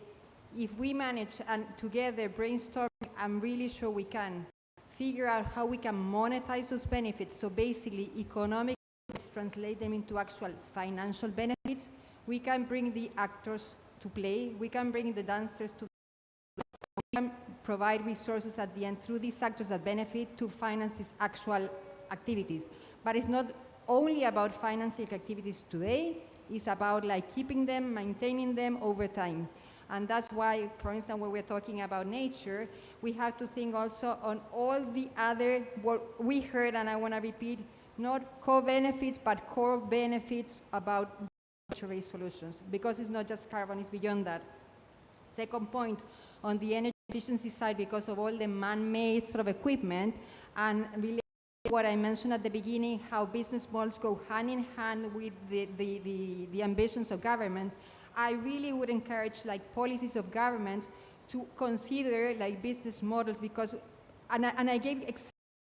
if we manage and together brainstorm, I'm really sure we can figure out how we can monetize those benefits. So basically, economic benefits, translate them into actual financial benefits. We can bring the actors to play. We can bring the dancers to play. We can provide resources at the end through these actors that benefit to finance these actual activities. But it's not only about financing activities today. It's about like keeping them, maintaining them over time. And that's why, for instance, when we're talking about nature, we have to think also on all the other, what we heard, and I want to repeat, not co-benefits, but core benefits about nature-based solutions, because it's not just carbon, it's beyond that. Second point, on the energy efficiency side, because of all the man-made sort of equipment, and related to what I mentioned at the beginning, how business models go hand in hand with the ambitions of governments, I really would encourage like policies of governments to consider like business models, because, and I gave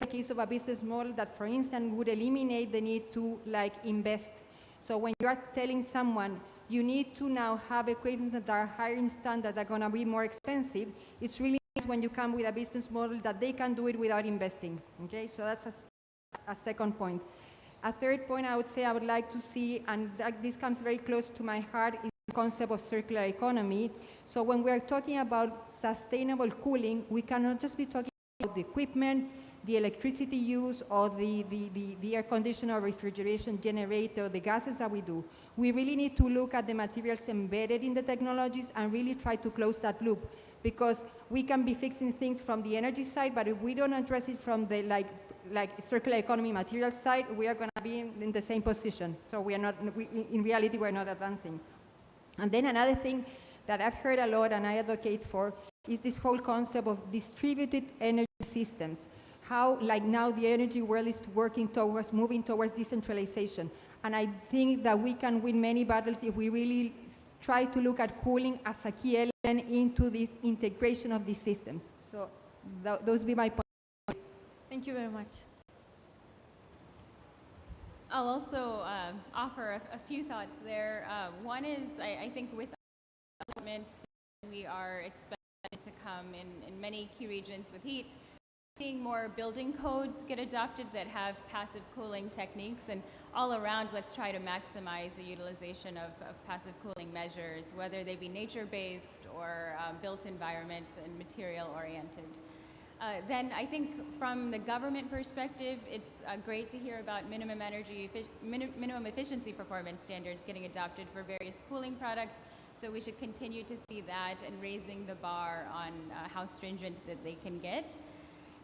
a case of a business model that, for instance, would eliminate the need to like invest. So when you are telling someone you need to now have equipment that are higher in standard, that are going to be more expensive, it's really nice when you come with a business model that they can do it without investing. Okay, so that's a second point. A third point I would say I would like to see, and this comes very close to my heart, is the concept of circular economy. So when we are talking about sustainable cooling, we cannot just be talking about the equipment, the electricity use, or the air conditioner, refrigeration generator, the gases that we do. We really need to look at the materials embedded in the technologies and really try to close that loop, because we can be fixing things from the energy side, but if we don't address it from the like circular economy material side, we are going to be in the same position. So we are not, in reality, we're not advancing. And then another thing that I've heard a lot and I advocate for is this whole concept of distributed energy systems. How, like now, the energy world is working towards, moving towards decentralization. And I think that we can win many battles if we really try to look at cooling as a key element into this integration of these systems. So those would be my points. Thank you very much. I'll also offer a few thoughts there. One is, I think with development, we are expected to come in many key regions with heat, seeing more building codes get adopted that have passive cooling techniques, and all around, let's try to maximize the utilization of passive cooling measures, whether they be nature-based or built environment and material-oriented. Then I think from the government perspective, it's great to hear about minimum efficiency performance standards getting adopted for various cooling products. So we should continue to see that and raising the bar on how stringent that they can get.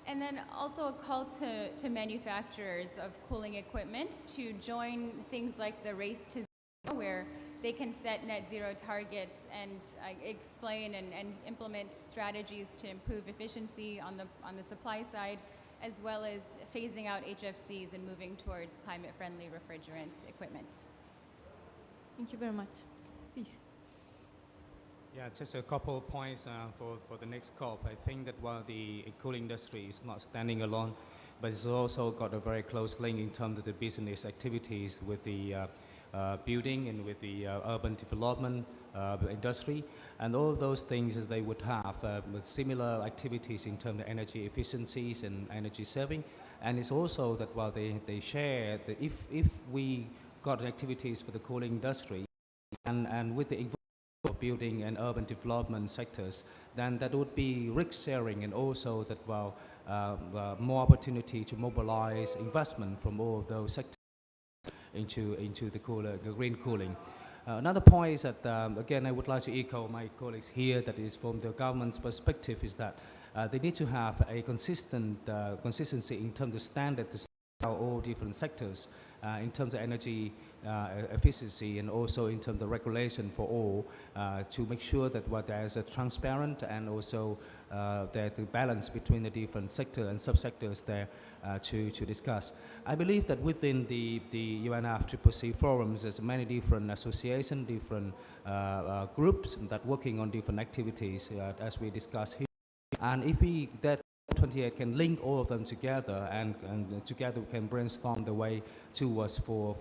And then also a call to manufacturers of cooling equipment to join things like the Race to Zero, where they can set net zero targets and explain and implement strategies to improve efficiency on the supply side, as well as phasing out HFCs and moving towards climate-friendly refrigerant equipment. Thank you very much. Please. Yeah, just a couple of points for the next COP. I think that while the cooling industry is not standing alone, but it's also got a very close link in terms of the business activities with the building and with the urban development industry. And all of those things as they would have with similar activities in terms of energy efficiencies and energy saving. And it's also that while they share, that if we got activities for the cooling industry and with the building and urban development sectors, then that would be risk sharing and also that more opportunity to mobilize investment from all of those sectors into the green cooling. Another point is that, again, I would like to echo my colleagues here, that is from the government's perspective, is that they need to have a consistency in terms of standards for all different sectors, in terms of energy efficiency and also in terms of regulation for all, to make sure that there is a transparent and also the balance between the different sector and subsectors there to discuss. I believe that within the UNFCCC forums, there's many different associations, different groups that working on different activities as we discuss here. And if that 28 can link all of them together and together we can brainstorm the way towards for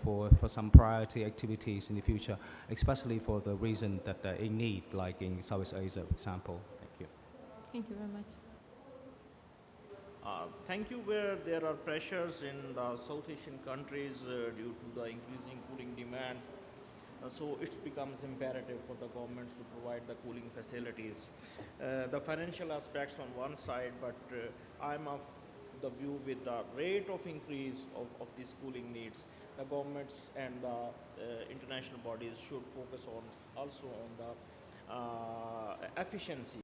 some priority activities in the future, especially for the reason that in need, like in Southeast Asia, for example. Thank you. Thank you very much. Thank you. Where there are pressures in the South Asian countries due to the increasing cooling demands, so it becomes imperative for the governments to provide the cooling facilities. The financial aspects on one side, but I'm of the view with the rate of increase of these cooling needs, the governments and the international bodies should focus on also on the efficiency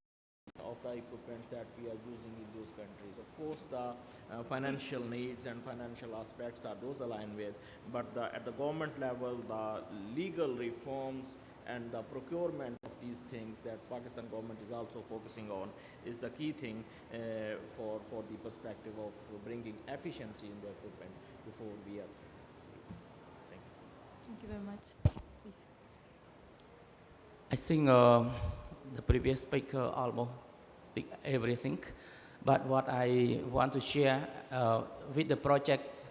of the equipment that we are using in those countries. Of course, the financial needs and financial aspects are those aligned with, but at the government level, the legal reforms and the procurement of these things that Pakistan government is also focusing on is the key thing for the perspective of bringing efficiency in the equipment before we are. Thank you. Thank you very much. Please. I think the previous speaker almost speak everything, but what I want to share with the projects,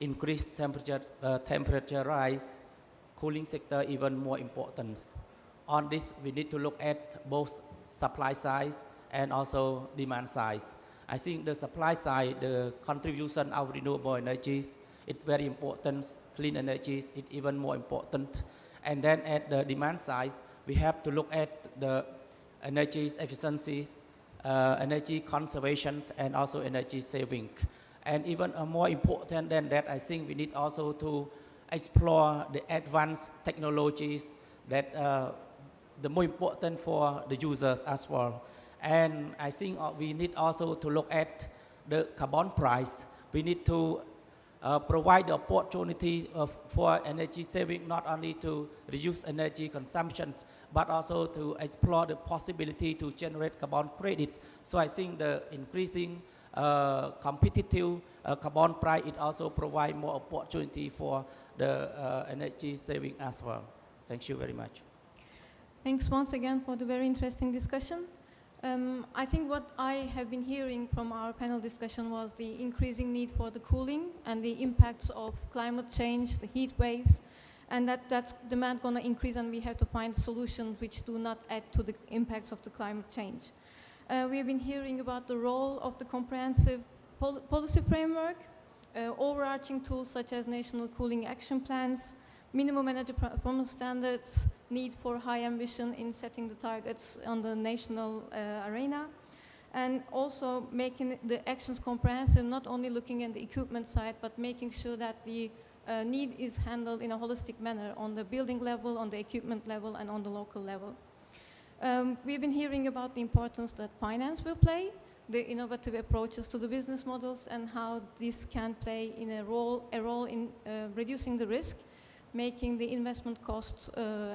increased temperature rise, cooling sector even more important. On this, we need to look at both supply side and also demand side. I think the supply side, the contribution of renewable energies, it's very important. Clean energies is even more important. And then at the demand side, we have to look at the energy efficiencies, energy conservation, and also energy saving. And even more important than that, I think we need also to explore the advanced technologies that the more important for the users as well. And I think we need also to look at the carbon price. We need to provide the opportunity for energy saving, not only to reduce energy consumption, but also to explore the possibility to generate carbon credits. So I think the increasing competitive carbon price, it also provide more opportunity for the energy saving as well. Thank you very much. Thanks once again for the very interesting discussion. I think what I have been hearing from our panel discussion was the increasing need for the cooling and the impacts of climate change, the heat waves, and that's demand going to increase, and we have to find solutions which do not add to the impacts of the climate change. We have been hearing about the role of the comprehensive policy framework, overarching tools such as national cooling action plans, minimum energy performance standards, need for high ambition in setting the targets on the national arena, and also making the actions comprehensive, not only looking at the equipment side, but making sure that the need is handled in a holistic manner on the building level, on the equipment level, and on the local level. We've been hearing about the importance that finance will play, the innovative approaches to the business models, and how this can play in a role in reducing the risk, making the investment costs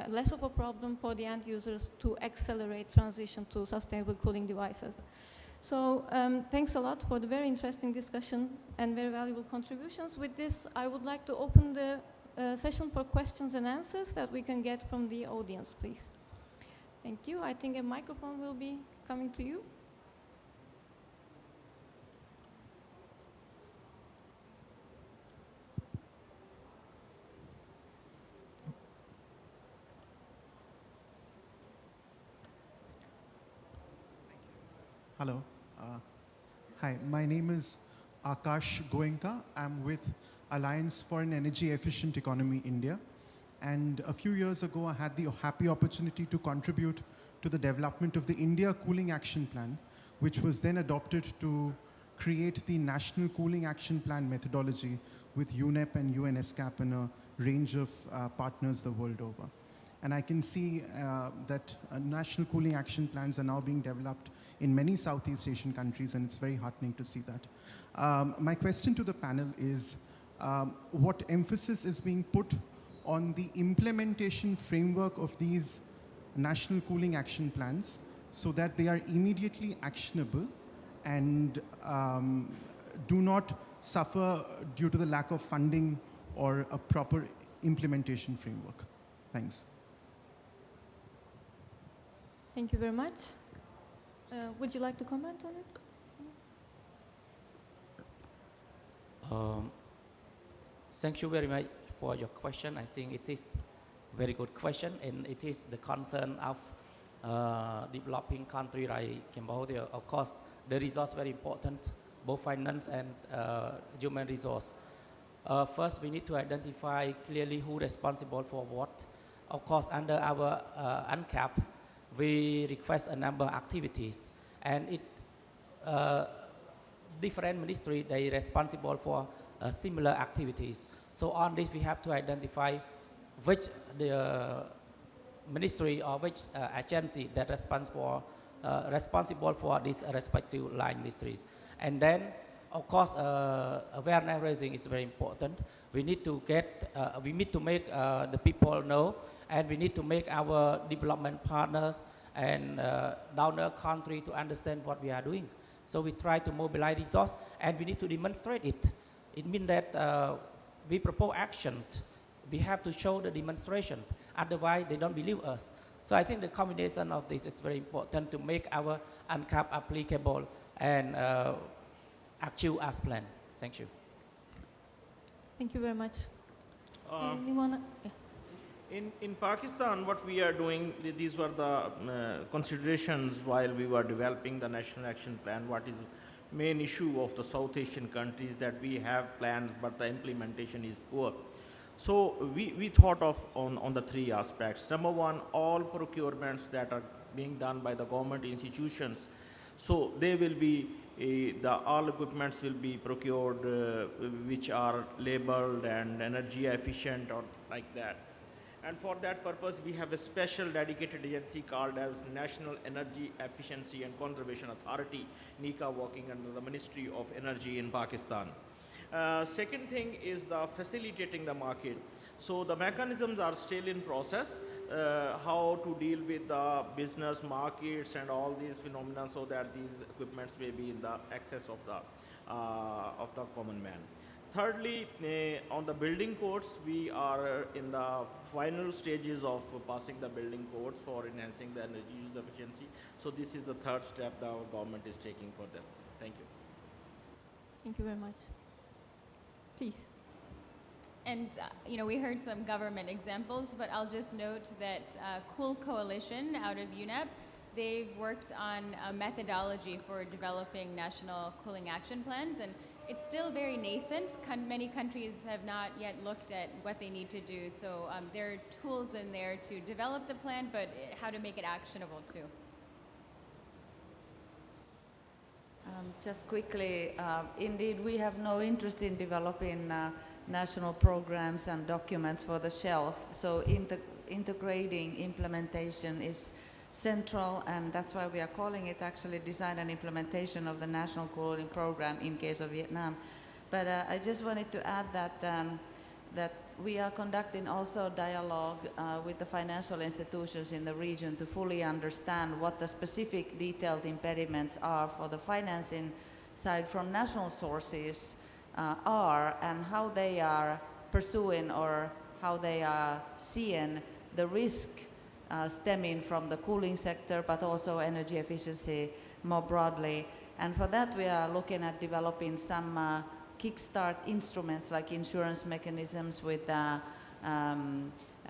less of a problem for the end users to accelerate transition to sustainable cooling devices. So thanks a lot for the very interesting discussion and very valuable contributions. With this, I would like to open the session for questions and answers that we can get from the audience, please. Thank you. I think a microphone will be coming to you. Hello. Hi, my name is Akash Goenka. I'm with Alliance for an Energy Efficient Economy India. And a few years ago, I had the happy opportunity to contribute to the development of the India Cooling Action Plan, which was then adopted to create the National Cooling Action Plan methodology with UNEP and UNESCAP and a range of partners the world over. And I can see that national cooling action plans are now being developed in many Southeast Asian countries, and it's very heartening to see that. My question to the panel is, what emphasis is being put on the implementation framework of these national cooling action plans so that they are immediately actionable and do not suffer due to the lack of funding or a proper implementation framework? Thanks. Thank you very much. Would you like to comment on it? Thank you very much for your question. I think it is a very good question, and it is the concern of developing country like Cambodia. Of course, the resource very important, both finance and human resource. First, we need to identify clearly who responsible for what. Of course, under our UNCAP, we request a number of activities, and different ministry, they responsible for similar activities. So on this, we have to identify which the ministry or which agency that responsible for these respective line ministries. And then, of course, awareness raising is very important. We need to make the people know, and we need to make our development partners and donor country to understand what we are doing. So we try to mobilize resources, and we need to demonstrate it. It means that we propose action. We have to show the demonstration. Otherwise, they don't believe us. So I think the combination of this is very important to make our UNCAP applicable and achieve as planned. Thank you. Thank you very much. Anyone? Yeah. In Pakistan, what we are doing, these were the considerations while we were developing the National Action Plan. What is the main issue of the South Asian countries, that we have plans, but the implementation is poor. So we thought of on the three aspects. Number one, all procurements that are being done by the government institutions, so they will be, all equipments will be procured which are labeled and energy efficient or like that. And for that purpose, we have a special dedicated agency called as National Energy Efficiency and Conservation Authority, NECA, working under the Ministry of Energy in Pakistan. Second thing is the facilitating the market. So the mechanisms are still in process, how to deal with the business markets and all these phenomena, so that these equipments may be in the access of the common man. Thirdly, on the building codes, we are in the final stages of passing the building codes for enhancing the energy use efficiency. So this is the third step that our government is taking for them. Thank you. Thank you very much. Please. And we heard some government examples, but I'll just note that Cool Coalition out of UNEP, they've worked on a methodology for developing national cooling action plans, and it's still very nascent. Many countries have not yet looked at what they need to do, so there are tools in there to develop the plan, but how to make it actionable too. Just quickly, indeed, we have no interest in developing national programs and documents for the shelf. So integrating implementation is central, and that's why we are calling it actually design and implementation of the national cooling program in case of Vietnam. But I just wanted to add that that we are conducting also dialogue with the financial institutions in the region to fully understand what the specific detailed impediments are for the financing side from national sources are, and how they are pursuing or how they are seeing the risk stemming from the cooling sector, but also energy efficiency more broadly. And for that, we are looking at developing some kickstart instruments like insurance mechanisms with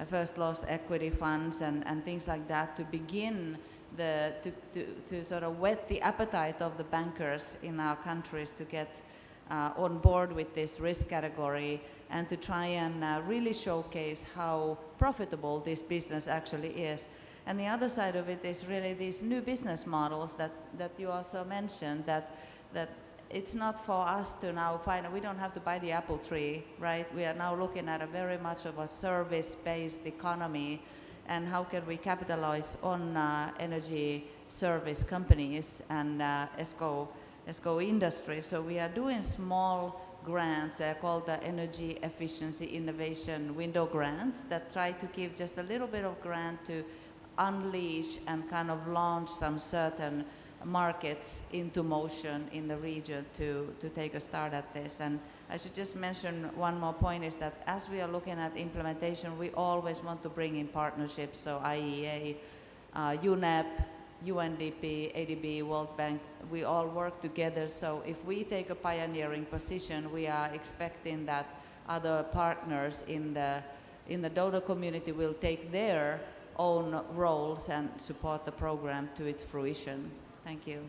first loss equity funds and things like that to begin to sort of whet the appetite of the bankers in our countries to get on board with this risk category and to try and really showcase how profitable this business actually is. And the other side of it is really these new business models that you also mentioned, that it's not for us to now find, we don't have to buy the apple tree, right? We are now looking at a very much of a service-based economy, and how can we capitalize on energy service companies and ESCO industry. So we are doing small grants called the Energy Efficiency Innovation Window Grants that try to give just a little bit of grant to unleash and kind of launch some certain markets into motion in the region to take a start at this. And I should just mention one more point is that as we are looking at implementation, we always want to bring in partnerships, so IEA, UNEP, UNDP, ADB, World Bank, we all work together. So if we take a pioneering position, we are expecting that other partners in the donor community will take their own roles and support the program to its fruition. Thank you.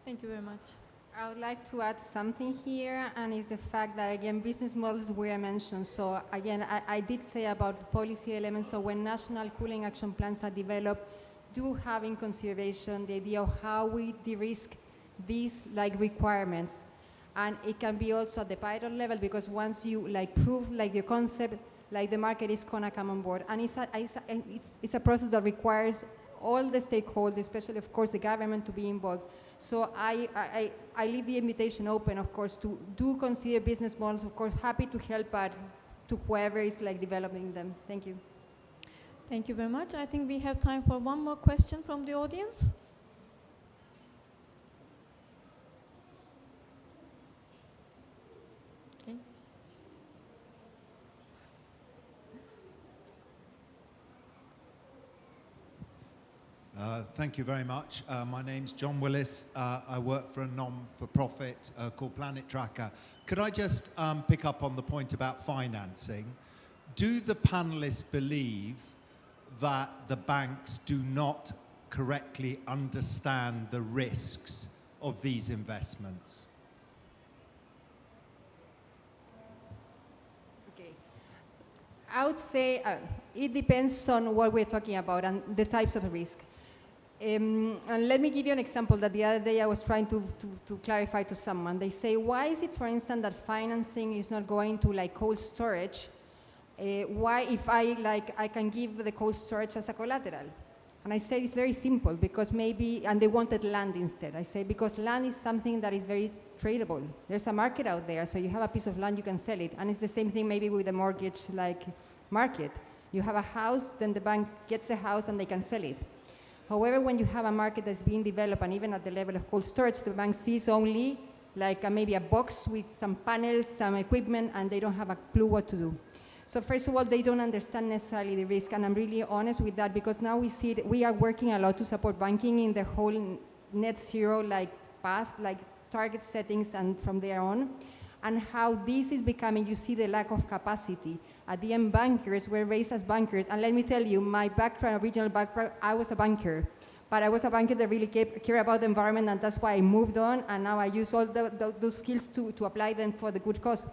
Thank you very much. I would like to add something here, and it's the fact that, again, business models were mentioned. So again, I did say about policy elements, so when national cooling action plans are developed, do have in consideration the idea of how we de-risk these requirements. And it can be also at the pilot level, because once you prove the concept, the market is gonna come on board. And it's a process that requires all the stakeholders, especially of course the government, to be involved. So I leave the invitation open, of course, to do consider business models, of course, happy to help out to whoever is developing them. Thank you. Thank you very much. I think we have time for one more question from the audience. Okay. Thank you very much. My name's John Willis. I work for a non-for-profit called Planet Tracker. Could I just pick up on the point about financing? Do the panelists believe that the banks do not correctly understand the risks of these investments? Okay. I would say it depends on what we're talking about and the types of risk. And let me give you an example that the other day I was trying to clarify to someone. They say, why is it, for instance, that financing is not going to cold storage? Why, if I can give the cold storage as a collateral? And I say it's very simple, because maybe, and they wanted land instead. I say, because land is something that is very tradable. There's a market out there, so you have a piece of land, you can sell it. And it's the same thing maybe with the mortgage market. You have a house, then the bank gets the house and they can sell it. However, when you have a market that's being developed, and even at the level of cold storage, the bank sees only maybe a box with some panels, some equipment, and they don't have a clue what to do. So first of all, they don't understand necessarily the risk, and I'm really honest with that, because now we see we are working a lot to support banking in the whole net zero path, target settings, and from there on, and how this is becoming, you see the lack of capacity. At the end, bankers were raised as bankers, and let me tell you, my background, original background, I was a banker, but I was a banker that really cared about the environment, and that's why I moved on, and now I use all those skills to apply them for the good cause.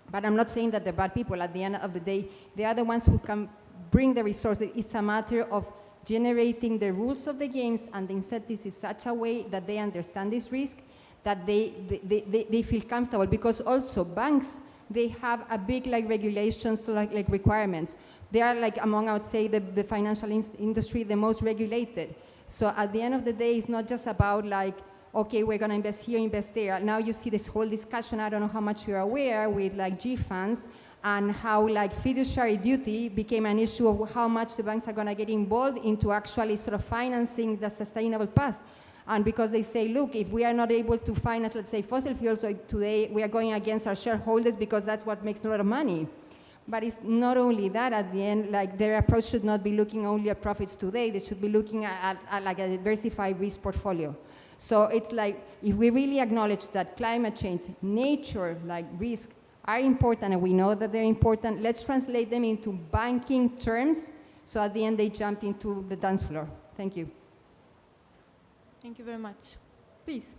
But I'm not saying that they're bad people. At the end of the day, they are the ones who can bring the resources. It's a matter of generating the rules of the games and the incentives in such a way that they understand this risk, that they feel comfortable. Because also banks, they have a big regulations, requirements. They are among, I would say, the financial industry, the most regulated. So at the end of the day, it's not just about okay, we're going to invest here, invest there. Now you see this whole discussion, I don't know how much you're aware, with G funds, and how fiduciary duty became an issue of how much the banks are going to get involved into actually sort of financing the sustainable path. And because they say, look, if we are not able to finance, let's say, fossil fuels today, we are going against our shareholders, because that's what makes a lot of money. But it's not only that. At the end, their approach should not be looking only at profits today. They should be looking at a diversified risk portfolio. So it's if we really acknowledge that climate change, nature, risk are important, and we know that they're important, let's translate them into banking terms, so at the end they jumped into the dance floor. Thank you. Thank you very much. Please.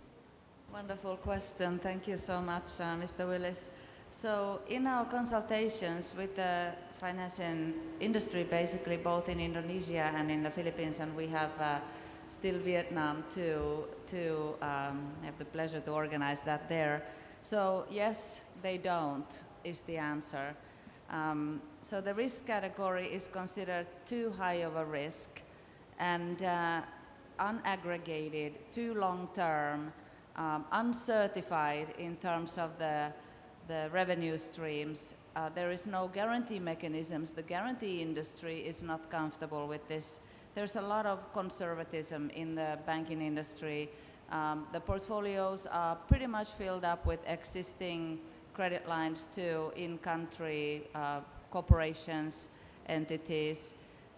Wonderful question. Thank you so much, Mr. Willis. So in our consultations with the financial industry, basically both in Indonesia and in the Philippines, and we have still Vietnam to have the pleasure to organize that there. So yes, they don't is the answer. So the risk category is considered too high of a risk and unaggregated, too long-term, uncertified in terms of the revenue streams. There is no guarantee mechanisms. The guarantee industry is not comfortable with this. There's a lot of conservatism in the banking industry. The portfolios are pretty much filled up with existing credit lines to in-country corporations, entities.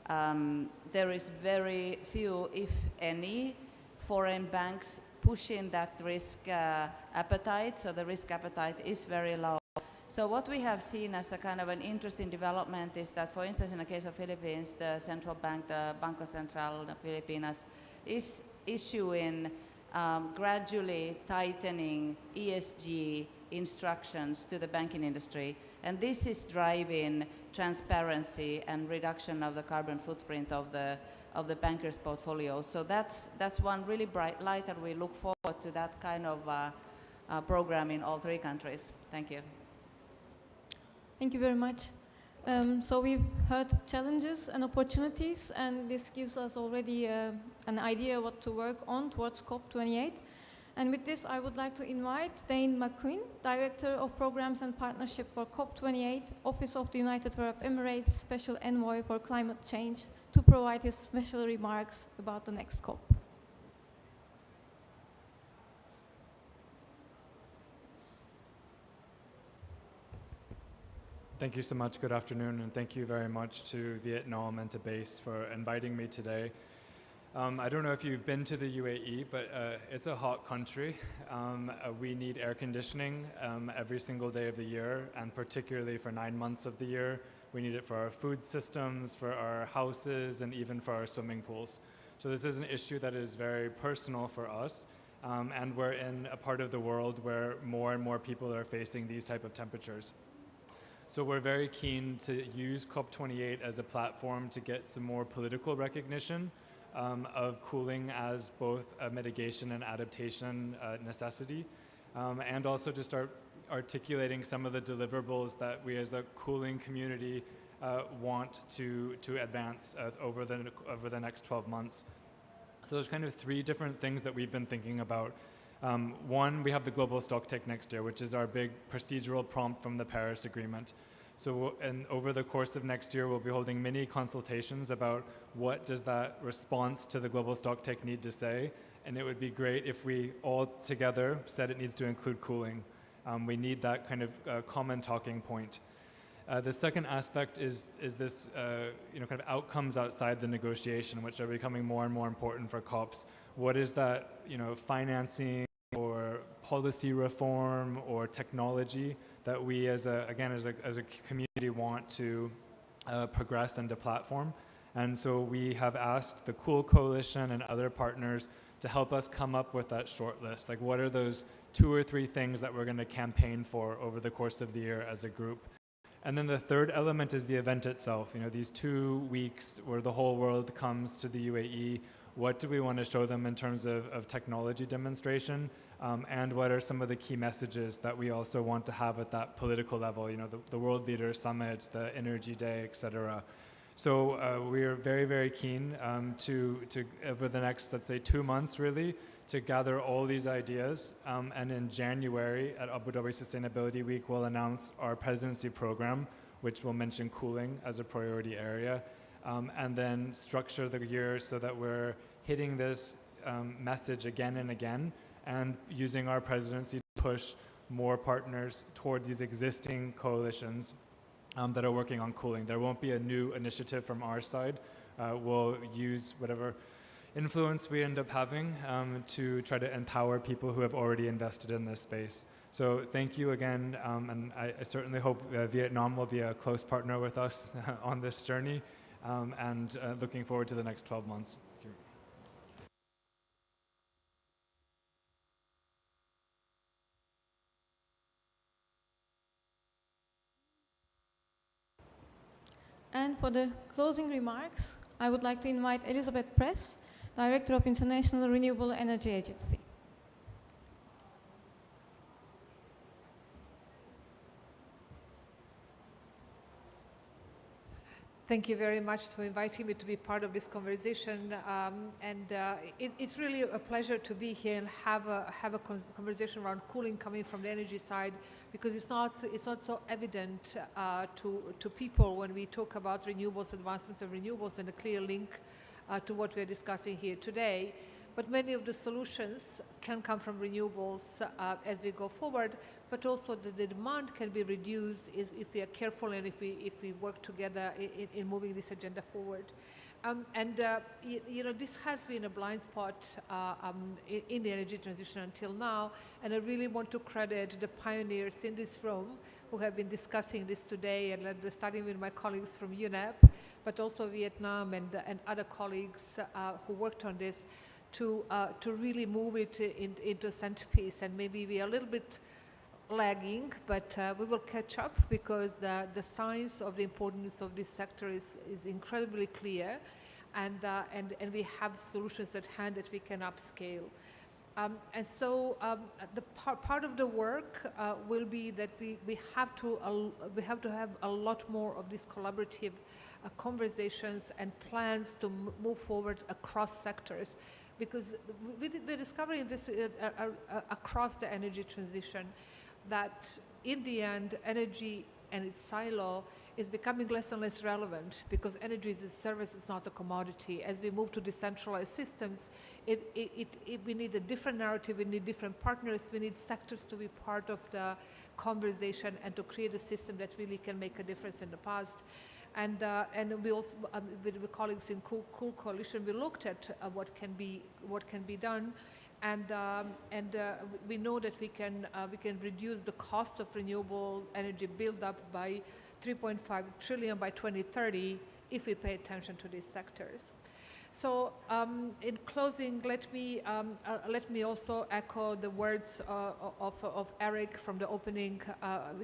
There is very few, if any, foreign banks pushing that risk appetite, so the risk appetite is very low. So what we have seen as a kind of an interesting development is that, for instance, in the case of Philippines, the central bank, the Banco Central de Filipinas, is issuing gradually tightening ESG instructions to the banking industry. And this is driving transparency and reduction of the carbon footprint of the bankers' portfolios. So that's one really bright light, and we look forward to that kind of program in all three countries. Thank you. Thank you very much. So we've heard challenges and opportunities, and this gives us already an idea what to work on towards COP28. And with this, I would like to invite Dane McQueen, Director of Programs and Partnership for COP28, Office of the United Arab Emirates Special Envoy for Climate Change, to provide his special remarks about the next COP. Thank you so much. Good afternoon, and thank you very much to Vietnam and to BASE for inviting me today. I don't know if you've been to the UAE, but it's a hot country. We need air conditioning every single day of the year, and particularly for 9 months of the year. We need it for our food systems, for our houses, and even for our swimming pools. So this is an issue that is very personal for us, and we're in a part of the world where more and more people are facing these type of temperatures. So we're very keen to use COP28 as a platform to get some more political recognition of cooling as both a mitigation and adaptation necessity, and also to start articulating some of the deliverables that we as a cooling community want to advance over the next 12 months. So there's kind of 3 different things that we've been thinking about. One, we have the global stocktake next year, which is our big procedural prompt from the Paris Agreement. So over the course of next year, we'll be holding mini consultations about what does that response to the global stocktake need to say. And it would be great if we all together said it needs to include cooling. We need that kind of common talking point. The second aspect is this kind of outcomes outside the negotiation, which are becoming more and more important for COPs. What is that financing or policy reform or technology that we as a community want to progress into platform? And so we have asked the Cool Coalition and other partners to help us come up with that short list. Like, what are those 2 or 3 things that we're going to campaign for over the course of the year as a group? And then the third element is the event itself. These 2 weeks where the whole world comes to the UAE. What do we want to show them in terms of technology demonstration? And what are some of the key messages that we also want to have at that political level? The World Leaders Summit, the Energy Day, et cetera. So we are very, very keen to over the next, let's say, 2 months, really, to gather all these ideas. And in January at Abu Dhabi Sustainability Week, we'll announce our presidency program, which will mention cooling as a priority area. And then structure the year so that we're hitting this message again and again, and using our presidency to push more partners toward these existing coalitions that are working on cooling. There won't be a new initiative from our side. We'll use whatever influence we end up having to try to empower people who have already invested in this space. So thank you again, and I certainly hope Vietnam will be a close partner with us on this journey, and looking forward to the next 12 months. Thank you. for the closing remarks, I would like to invite Elizabeth Press, Director of International Renewable Energy Agency. Thank you very much for inviting me to be part of this conversation. It's really a pleasure to be here and have a conversation around cooling coming from the energy side, because it's not so evident to people when we talk about renewables, advancement of renewables, and a clear link to what we're discussing here today. But many of the solutions can come from renewables as we go forward, but also the demand can be reduced if we are careful and if we work together in moving this agenda forward. This has been a blind spot in the energy transition until now, and I really want to credit the pioneers in this room who have been discussing this today, and starting with my colleagues from UNEP, but also Vietnam and other colleagues who worked on this, to really move it into a centerpiece. And maybe we are a little bit lagging, but we will catch up, because the science of the importance of this sector is incredibly clear, and we have solutions at hand that we can upscale. The part of the work will be that we have to have a lot more of these collaborative conversations and plans to move forward across sectors, because we're discovering this across the energy transition, that in the end, energy and its silo is becoming less and less relevant, because energy is a service, it's not a commodity. As we move to decentralized systems, we need a different narrative, we need different partners, we need sectors to be part of the conversation and to create a system that really can make a difference in the past. And we also, with colleagues in Cool Coalition, we looked at what can be done, and we know that we can reduce the cost of renewable energy build-up by 3.5 trillion by 2030 if we pay attention to these sectors. So in closing, let me also echo the words of Eric from the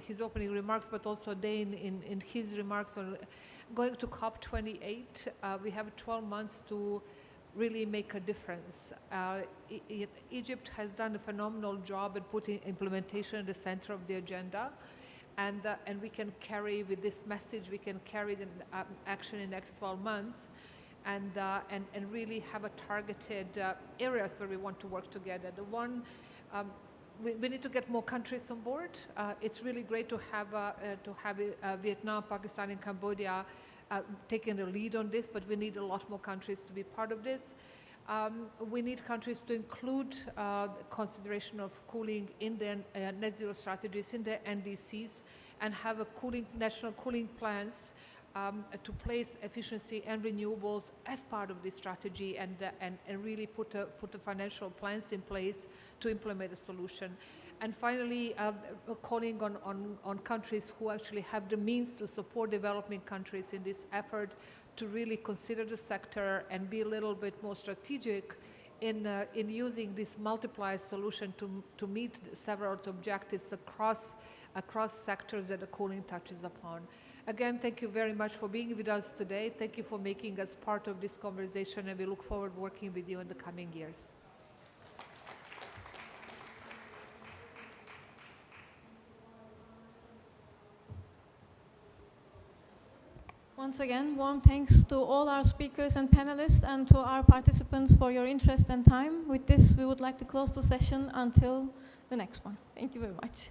his opening remarks, but also Dane in his remarks on going to COP28. We have 12 months to really make a difference. Egypt has done a phenomenal job at putting implementation at the center of the agenda. And we can carry with this message, we can carry the action in the next 12 months. And really have a targeted areas where we want to work together. The one, we need to get more countries on board. It's really great to have Vietnam, Pakistan, and Cambodia taking the lead on this, but we need a lot more countries to be part of this. We need countries to include consideration of cooling in their net zero strategies, in their NDCs, and have a national cooling plans to place efficiency and renewables as part of this strategy, and really put the financial plans in place to implement a solution. And finally, calling on countries who actually have the means to support developing countries in this effort to really consider the sector and be a little bit more strategic in using this multiplier solution to meet several objectives across sectors that the cooling touches upon. Again, thank you very much for being with us today. Thank you for making us part of this conversation, and we look forward to working with you in the coming years. Once again, warm thanks to all our speakers and panelists, and to our participants for your interest and time. With this, we would like to close the session until the next one. Thank you very much.